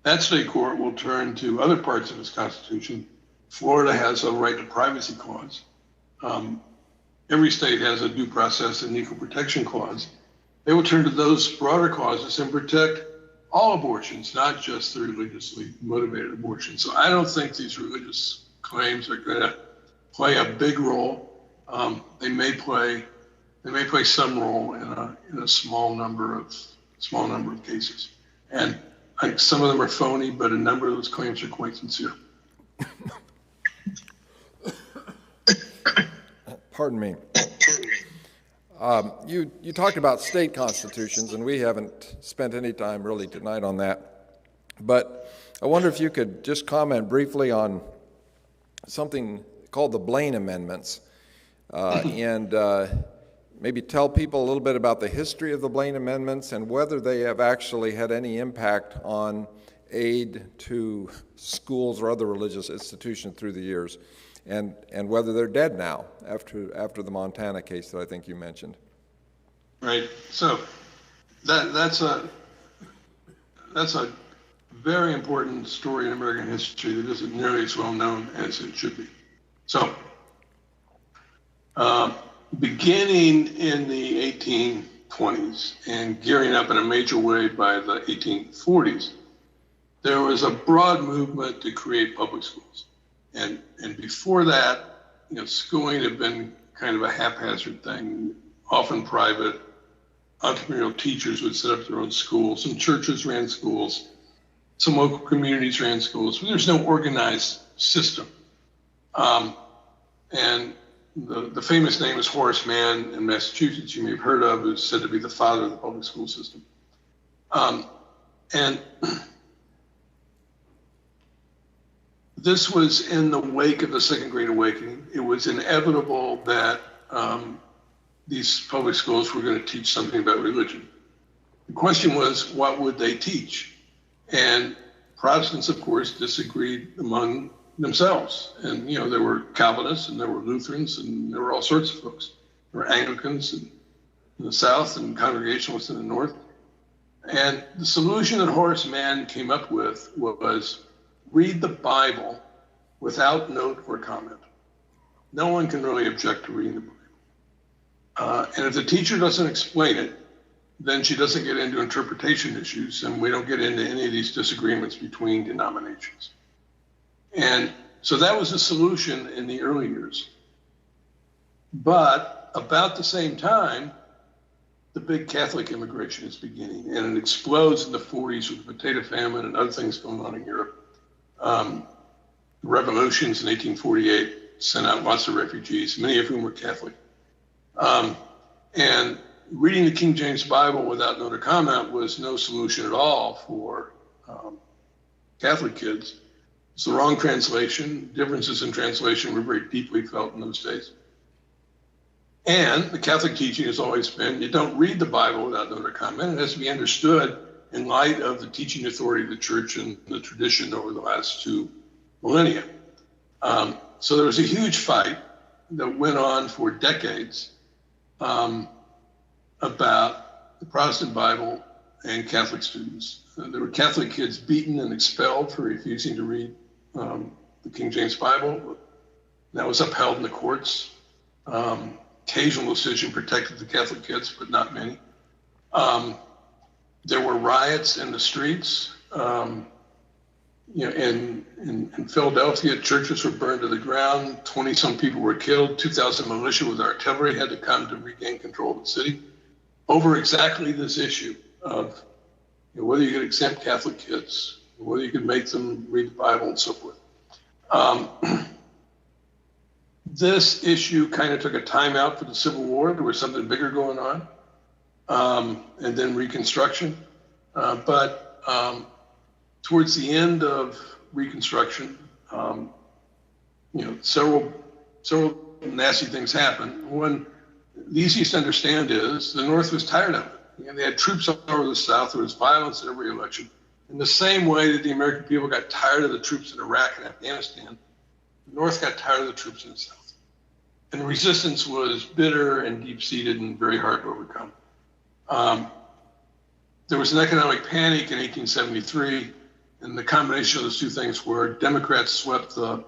That state court will turn to other parts of its constitution. Florida has a right to privacy clause. Every state has a due process and equal protection clause. They will turn to those broader clauses and protect all abortions, not just the religiously motivated abortions. So I don't think these religious claims are going to play a big role. They may play some role in a small number of cases. And I think some of them are phony, but a number of those claims are quite sincere. Pardon me. You talked about state constitutions, and we haven't spent any time really tonight on that. But I wonder if you could just comment briefly on something called the Blaine Amendments, and maybe tell people a little bit about the history of the Blaine Amendments and whether they have actually had any impact on aid to schools or other religious institutions through the years, and whether they're dead now after the Montana case that I think you mentioned. Right. So that's a very important story in American history that isn't nearly as well known as it should be. So, beginning in the 1820s and gearing up in a major way by the 1840s, there was a broad movement to create public schools. And before that, schooling had been kind of a haphazard thing, often private, entrepreneurial teachers would set up their own schools. Some churches ran schools. Some local communities ran schools. But there's no organized system. And the famous name is Horace Mann in Massachusetts, you may have heard of, who's said to be the father of the public school system. And this was in the wake of the Second Great Awakening. It was inevitable that these public schools were going to teach something about religion. The question was, what would they teach? And Protestants, of course, disagreed among themselves. And, you know, there were Calvinists and there were Lutherans and there were all sorts of folks. There were Anglicans in the South and Congregationalists in the North. And the solution that Horace Mann came up with was read the Bible without note or comment. No one can really object to reading the Bible. And if the teacher doesn't explain it, then she doesn't get into interpretation issues, and we don't get into any of these disagreements between denominations. And so that was the solution in the early years. But about the same time, the big Catholic immigration is beginning, and it explodes in the 40s with the potato famine and other things going on in Europe. The revolutions in 1848 sent out lots of refugees, many of whom were Catholic. And reading the King James Bible without note or comment was no solution at all for Catholic kids. It's the wrong translation. Differences in translation were very deeply felt in those days. And the Catholic teaching has always been, you don't read the Bible without note or comment. It has to be understood in light of the teaching authority of the church and the tradition over the last 2 millennia. So there was a huge fight that went on for decades about the Protestant Bible and Catholic students. There were Catholic kids beaten and expelled for refusing to read the King James Bible. That was upheld in the courts. Occasional decision protected the Catholic kids, but not many. There were riots in the streets. In Philadelphia, churches were burned to the ground. 20-some people were killed. 2,000 militia with artillery had to come to regain control of the city over exactly this issue of whether you could exempt Catholic kids, whether you could make them read the Bible and so forth. This issue kind of took a time out for the Civil War. There was something bigger going on, and then Reconstruction. But towards the end of Reconstruction, several nasty things happened. One, the easiest to understand is the North was tired of it. They had troops all over the South. There was violence in every election. In the same way that the American people got tired of the troops in Iraq and Afghanistan, the North got tired of the troops in the South. And the resistance was bitter and deep-seated and very hard to overcome. There was an economic panic in 1873, and the combination of those two things were Democrats swept the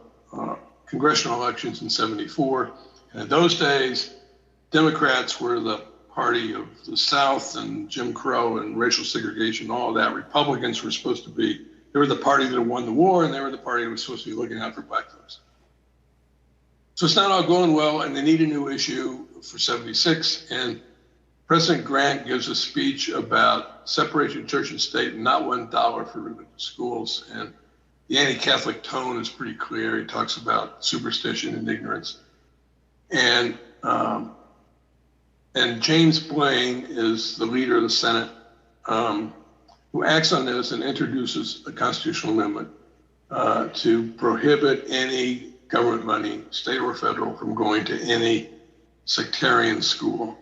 congressional elections in 74. And in those days, Democrats were the party of the South and Jim Crow and racial segregation, all of that. Republicans were supposed to be, they were the party that won the war, and they were the party that was supposed to be looking out for black folks. So it's not all going well, and they need a new issue for 76. And President Grant gives a speech about separation of church and state and not $1 for religious schools. And the anti-Catholic tone is pretty clear. He talks about superstition and ignorance. And James Blaine is the leader of the Senate who acts on this and introduces a constitutional amendment to prohibit any government money, state or federal, from going to any sectarian school.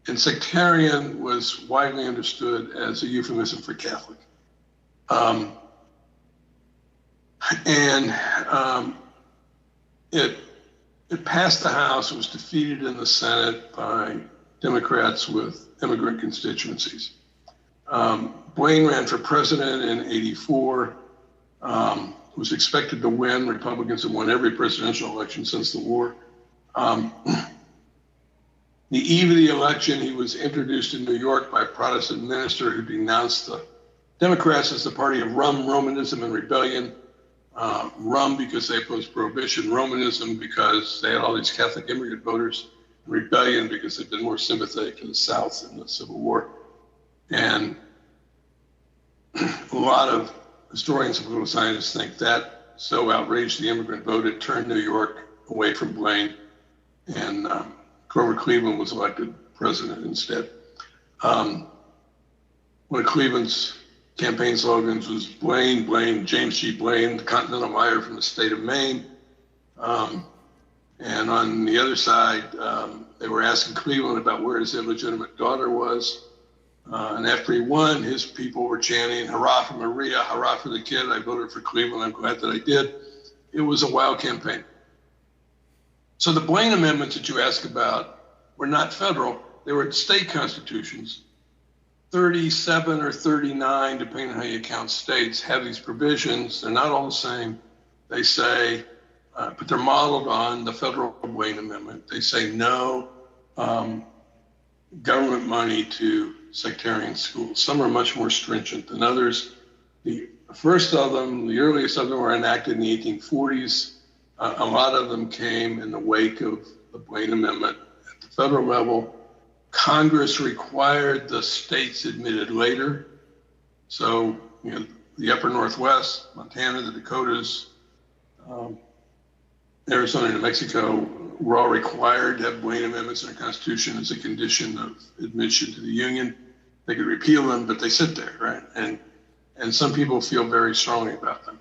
And sectarian was widely understood as a euphemism for Catholic. It passed the House. It was defeated in the Senate by Democrats with immigrant constituencies. Blaine ran for president in '84. Was expected to win. Republicans have won every presidential election since the war. The eve of the election, he was introduced in New York by a Protestant minister who denounced the Democrats as the party of Romanism and rebellion. Rum because they opposed prohibition, Romanism because they had all these Catholic immigrant voters. rebellion because they've been more sympathetic to the South in the Civil War. And a lot of historians and political scientists think that so outraged the immigrant vote, it turned New York away from Blaine, and Grover Cleveland was elected president instead. One of Cleveland's campaign slogans was Blaine, Blaine, James G. Blaine, the Continental Buyer from the state of Maine. And on the other side, they were asking Cleveland about where his illegitimate daughter was. And after he won, his people were chanting, hurrah for Maria, hurrah for the kid. I voted for Cleveland. I'm glad that I did. It was a wild campaign. So the Blaine amendments that you ask about were not federal. They were state constitutions. 37 or 39, depending on how you count states, have these provisions. They're not all the same. They say, but they're modeled on the federal Blaine Amendment. They say no government money to sectarian schools. Some are much more stringent than others. The first of them, the earliest of them, were enacted in the 1840s. A lot of them came in the wake of the Blaine Amendment. At the federal level, Congress required the states admitted later. So, the upper Northwest, Montana, the Dakotas, Arizona, New Mexico were all required to have Blaine amendments in their constitution as a condition of admission to the Union. They could repeal them, but they sit there, right? And some people feel very strongly about them.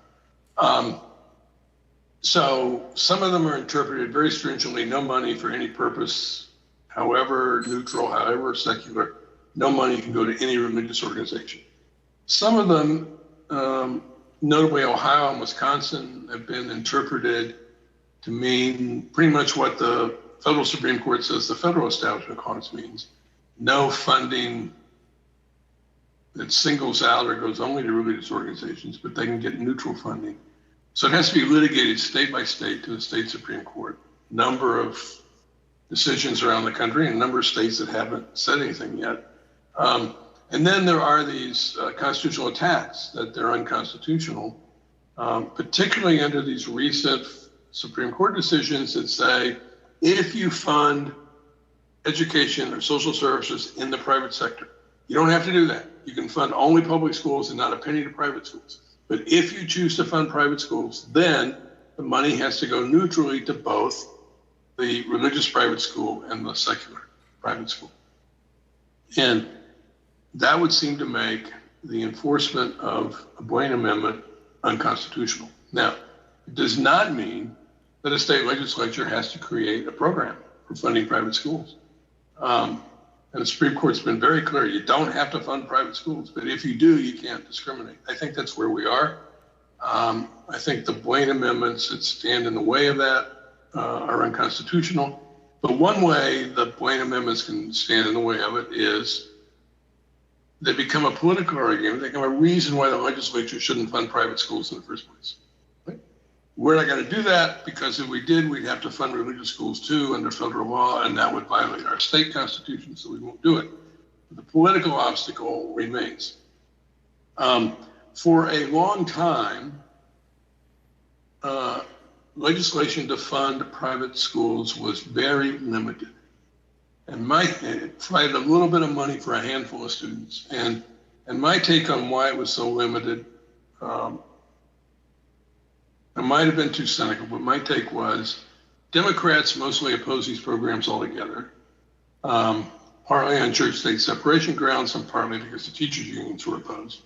So some of them are interpreted very stringently, no money for any purpose, however neutral, however secular, no money can go to any religious organization. Some of them, notably Ohio and Wisconsin, have been interpreted to mean pretty much what the federal Supreme Court says the Federal Establishment Clause means. No funding that singles out or goes only to religious organizations, but they can get neutral funding. So it has to be litigated state by state to the state Supreme Court. Number of decisions around the country and a number of states that haven't said anything yet. And then there are these constitutional attacks that they're unconstitutional, particularly under these recent Supreme Court decisions that say, if you fund education or social services in the private sector, you don't have to do that. You can fund only public schools and not a penny to private schools. But if you choose to fund private schools, then the money has to go neutrally to both the religious private school and the secular private school. And that would seem to make the enforcement of a Blaine Amendment unconstitutional. Now, it does not mean that a state legislature has to create a program for funding private schools. And the Supreme Court's been very clear, you don't have to fund private schools, but if you do, you can't discriminate. I think that's where we are. I think the Blaine amendments that stand in the way of that are unconstitutional. But one way the Blaine amendments can stand in the way of it is they become a political argument. They become a reason why the legislature shouldn't fund private schools in the first place. Right? We're not going to do that because if we did, we'd have to fund religious schools too under federal law, and that would violate our state constitution, so we won't do it. But the political obstacle remains. For a long time, legislation to fund private schools was very limited. And it provided a little bit of money for a handful of students. And my take on why it was so limited, I might have been too cynical, but my take was Democrats mostly oppose these programs altogether, partly on church-state separation grounds and partly because the teachers' unions were opposed.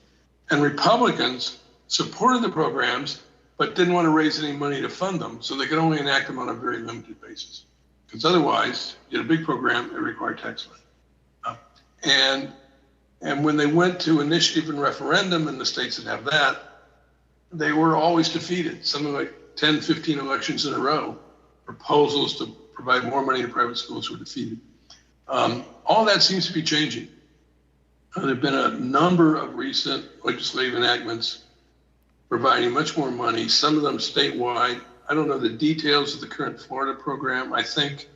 And Republicans supported the programs, but didn't want to raise any money to fund them, so they could only enact them on a very limited basis. Because otherwise, you had a big program, it required tax money. And when they went to initiative and referendum in the states that have that, they were always defeated. Something like 10, 15 elections in a row, proposals to provide more money to private schools were defeated. All that seems to be changing. There have been a number of recent legislative enactments providing much more money, some of them statewide. I don't know the details of the current Florida program. I think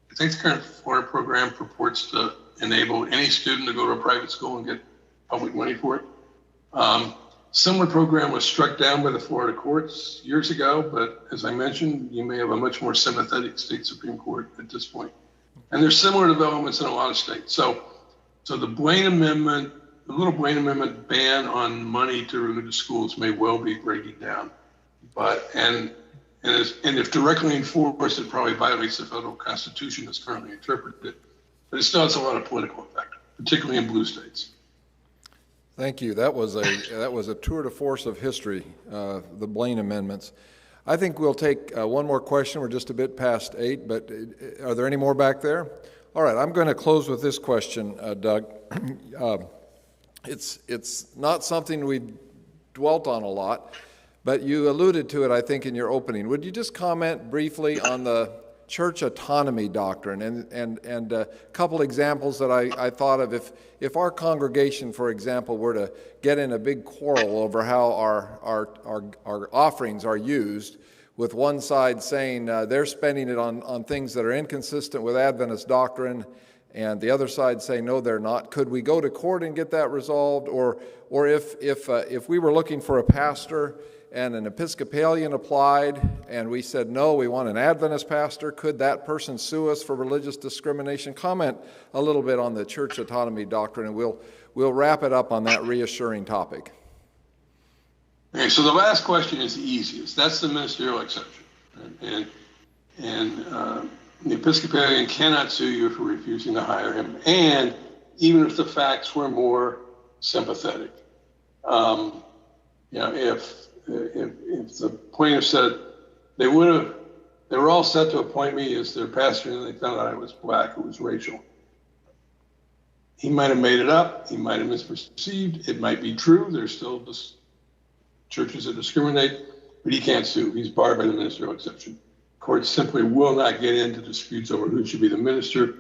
the current Florida program purports to enable any student to go to a private school and get public money for it. Similar program was struck down by the Florida courts years ago, but as I mentioned, you may have a much more sympathetic state Supreme Court at this point. And there's similar developments in a lot of states. So the Blaine Amendment, the little Blaine Amendment ban on money to religious schools may well be breaking down. And if directly enforced, it probably violates the federal constitution as currently interpreted. But it still has a lot of political effect, particularly in blue states. Thank you. That was a tour de force of history, the Blaine amendments. I think we'll take one more question. We're just a bit past 8, but are there any more back there? All right, I'm going to close with this question, Doug. It's not something we dwelt on a lot, but you alluded to it, I think, in your opening. Would you just comment briefly on the church autonomy doctrine and a couple examples that I thought of? If our congregation, for example, were to get in a big quarrel over how our offerings are used, with one side saying they're spending it on things that are inconsistent with Adventist doctrine, and the other side saying no, they're not, could we go to court and get that resolved? Or if we were looking for a pastor and an Episcopalian applied and we said no, we want an Adventist pastor, could that person sue us for religious discrimination? Comment a little bit on the church autonomy doctrine, and we'll wrap it up on that reassuring topic. Okay, so the last question is the easiest. That's the ministerial exception. And the Episcopalian cannot sue you for refusing to hire him, and even if the facts were more sympathetic. If the plaintiff said they were all set to appoint me as their pastor and they found out I was black, it was racial. He might have made it up. He might have misperceived. It might be true. There's still churches that discriminate, but he can't sue. He's barred by the ministerial exception. Courts simply will not get into disputes over who should be the minister,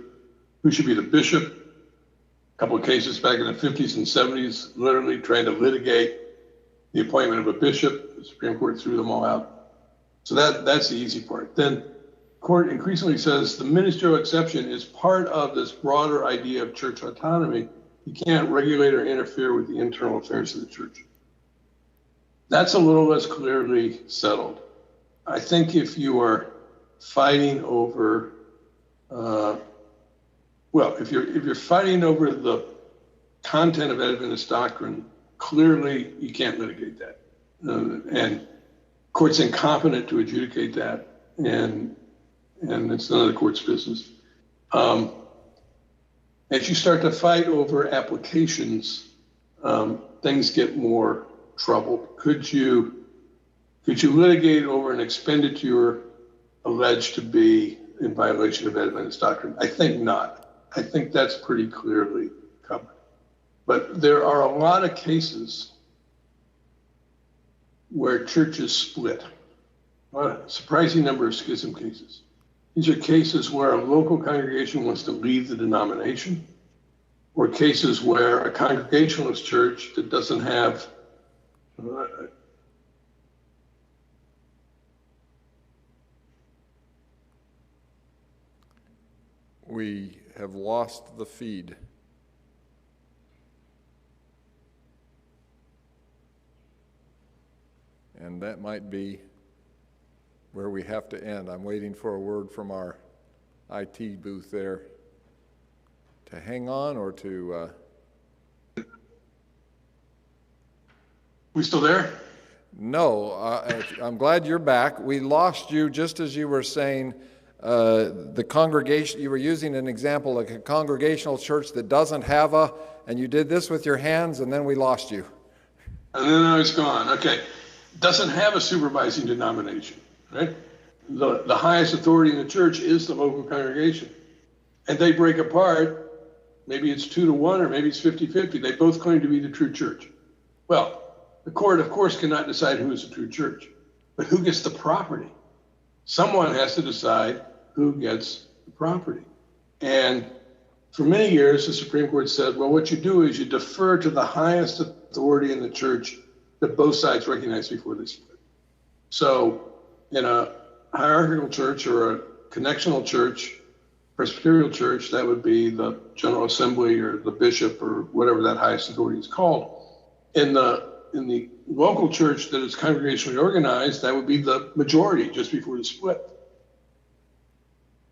who should be the bishop. A couple of cases back in the 50s and 70s, literally trying to litigate the appointment of a bishop. The Supreme Court threw them all out. So that's the easy part. Then court increasingly says the ministerial exception is part of this broader idea of church autonomy. You can't regulate or interfere with the internal affairs of the church. That's a little less clearly settled. I think if you are fighting over, if you're fighting over the content of Adventist doctrine, clearly you can't litigate that, and court's incompetent to adjudicate that, and it's none of the court's business. As you start to fight over applications, things get more troubled. Could you litigate over an expenditure alleged to be in violation of Adventist doctrine? I think not. I think that's pretty clearly covered. But there are a lot of cases where churches split. A surprising number of schism cases. These are cases where a local congregation wants to leave the denomination, or cases where a congregationalist church that doesn't have we have lost the feed. And that might be where we have to end. I'm waiting for a word from our IT booth there to hang on or to... We still there? No, I'm glad you're back. We lost you just as you were saying the congregation. You were using an example like a congregational church that doesn't have and you did this with your hands, and then we lost you. And then I was gone. Okay. Doesn't have a supervising denomination, right? The highest authority in the church is the local congregation. And they break apart. Maybe it's 2-1 or maybe it's 50-50. They both claim to be the true church. Well, the court, of course, cannot decide who is the true church, but who gets the property? Someone has to decide who gets the property. And for many years, the Supreme Court said, well, what you do is you defer to the highest authority in the church that both sides recognize before they split. So in a hierarchical church or a connectional church, Presbyterial church, that would be the General Assembly or the bishop or whatever that highest authority is called. In the local church that is congregationally organized, that would be the majority just before the split.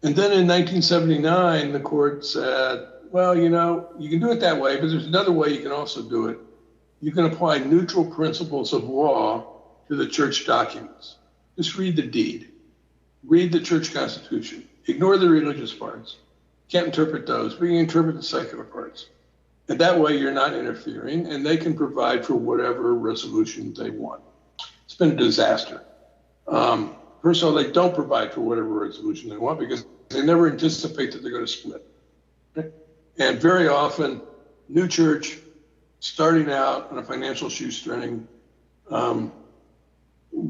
And then in 1979, the court said, well, you know, you can do it that way, but there's another way you can also do it. You can apply neutral principles of law to the church documents. Just read the deed, read the church constitution, ignore the religious parts. Can't interpret those, but you can interpret the secular parts. And that way you're not interfering, and they can provide for whatever resolution they want. It's been a disaster. First of all, they don't provide for whatever resolution they want because they never anticipate that they're going to split. Okay? And very often, new church, starting out on a financial shoestring.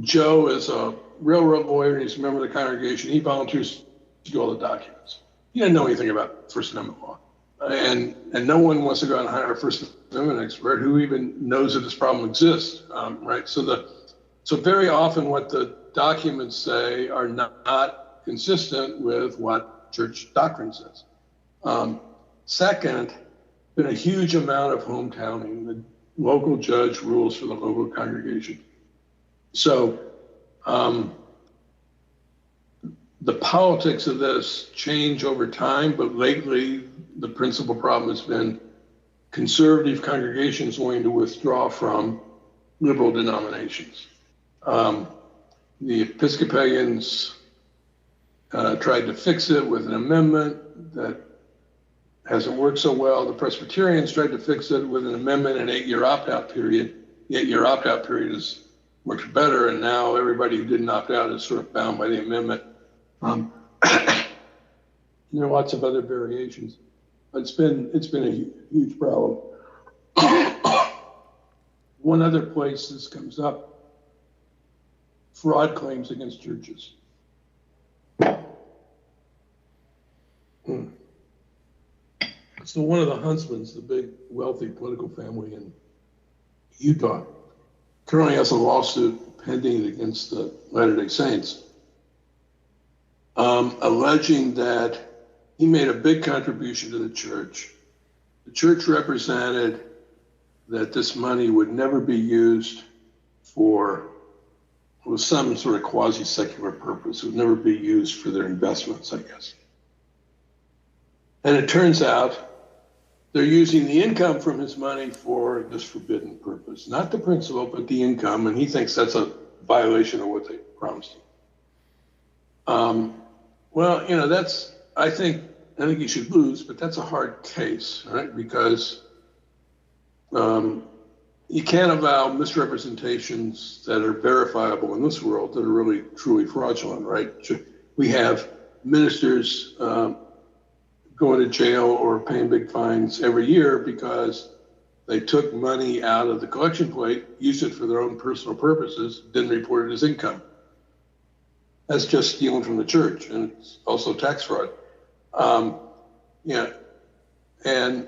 Joe is a railroad lawyer and he's a member of the congregation. He volunteers to do all the documents. He didn't know anything about First Amendment law. And no one wants to go out and hire a First Amendment expert who even knows that this problem exists, right? So very often what the documents say are not consistent with what church doctrine says. Second, been a huge amount of hometowning. The local judge rules for the local congregation. So the politics of this change over time, but lately the principal problem has been conservative congregations wanting to withdraw from liberal denominations. The Episcopalians tried to fix it with an amendment that hasn't worked so well. The Presbyterians tried to fix it with an amendment, an 8-year opt-out period. The 8-year opt-out period has worked better, and now everybody who didn't opt out is sort of bound by the amendment. There are lots of other variations. It's been a huge problem. One other place this comes up, fraud claims against churches. So one of the Huntsmans, the big wealthy political family in Utah, currently has a lawsuit pending against the Latter-day Saints, alleging that he made a big contribution to the church. The church represented that this money would never be used for some sort of quasi-secular purpose. It would never be used for their investments, I guess. And it turns out they're using the income from his money for this forbidden purpose. Not the principal, but the income, and he thinks that's a violation of what they promised him. Well, you know, I think he should lose, but that's a hard case, right? Because you can't avow misrepresentations that are verifiable in this world that are really truly fraudulent, right? We have ministers going to jail or paying big fines every year because they took money out of the collection plate, used it for their own personal purposes, didn't report it as income. That's just stealing from the church, and it's also tax fraud. And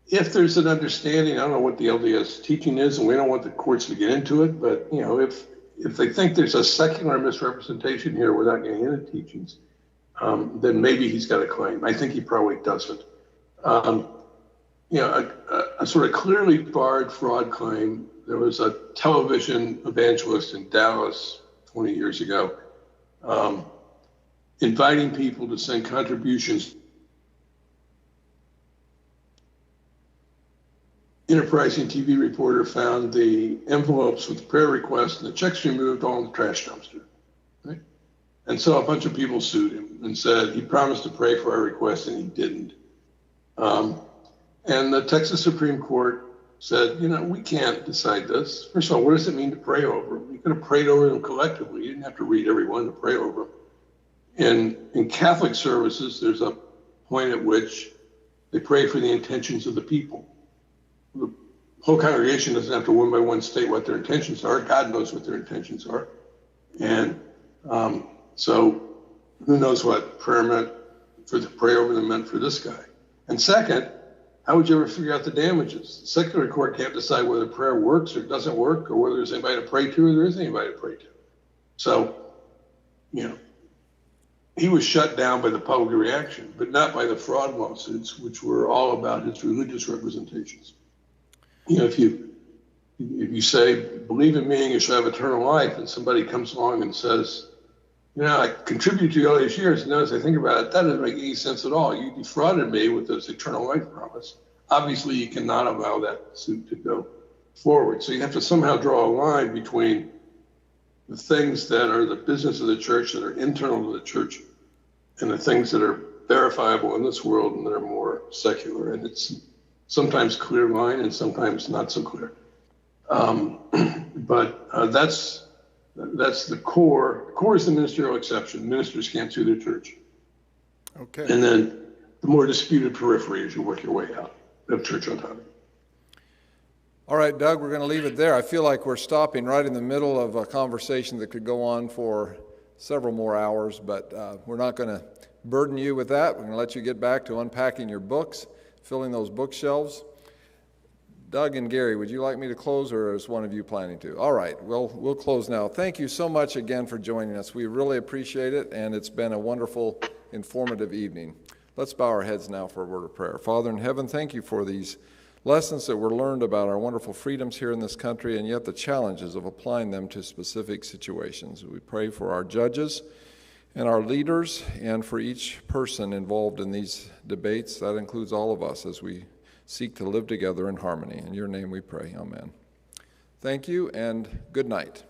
if there's an understanding, I don't know what the LDS teaching is, and we don't want the courts to get into it, but you know, if they think there's a secular misrepresentation here without getting into teachings, then maybe he's got a claim. I think he probably doesn't. A sort of clearly barred fraud claim. There was a television evangelist in Dallas 20 years ago, inviting people to send contributions. Enterprising TV reporter found the envelopes with the prayer request and the checks removed all in the trash dumpster. Right? And so a bunch of people sued him and said he promised to pray for our request and he didn't. And the Texas Supreme Court said, you know, we can't decide this. First of all, what does it mean to pray over them? You could have prayed over them collectively. You didn't have to read every one to pray over them. In Catholic services, there's a point at which they pray for the intentions of the people. The whole congregation doesn't have to one by one state what their intentions are. God knows what their intentions are. And so who knows what prayer meant for the pray over them meant for this guy. And second, how would you ever figure out the damages? The secular court can't decide whether prayer works or doesn't work, or whether there's anybody to pray to or there isn't anybody to pray to. So, you know, he was shut down by the public reaction, but not by the fraud lawsuits, which were all about his religious representations. You know, if you say, believe in me and you shall have eternal life, and somebody comes along and says, I contribute to you all these years. Now, as I think about it, that doesn't make any sense at all. You defrauded me with this eternal life promise. Obviously, you cannot allow that suit to go forward. So you have to somehow draw a line between the things that are the business of the church, that are internal to the church, and the things that are verifiable in this world and that are more secular. And it's sometimes clear line and sometimes not so clear. But that's the core. The core is the ministerial exception. Ministers can't sue their church. Okay. And then the more disputed periphery as you work your way out of church autonomy. All right, Doug, we're going to leave it there. I feel like we're stopping right in the middle of a conversation that could go on for several more hours, but we're not going to burden you with that. We're going to let you get back to unpacking your books, filling those bookshelves. Doug and Gary, would you like me to close, or is one of you planning to? All right, we'll close now. Thank you so much again for joining us. We really appreciate it, and it's been a wonderful, informative evening. Let's bow our heads now for a word of prayer. Father in heaven, thank you for these lessons that were learned about our wonderful freedoms here in this country, and yet the challenges of applying them to specific situations. We pray for our judges and our leaders, and for each person involved in these debates. That includes all of us as we seek to live together in harmony. In your name we pray. Amen. Thank you, and good night.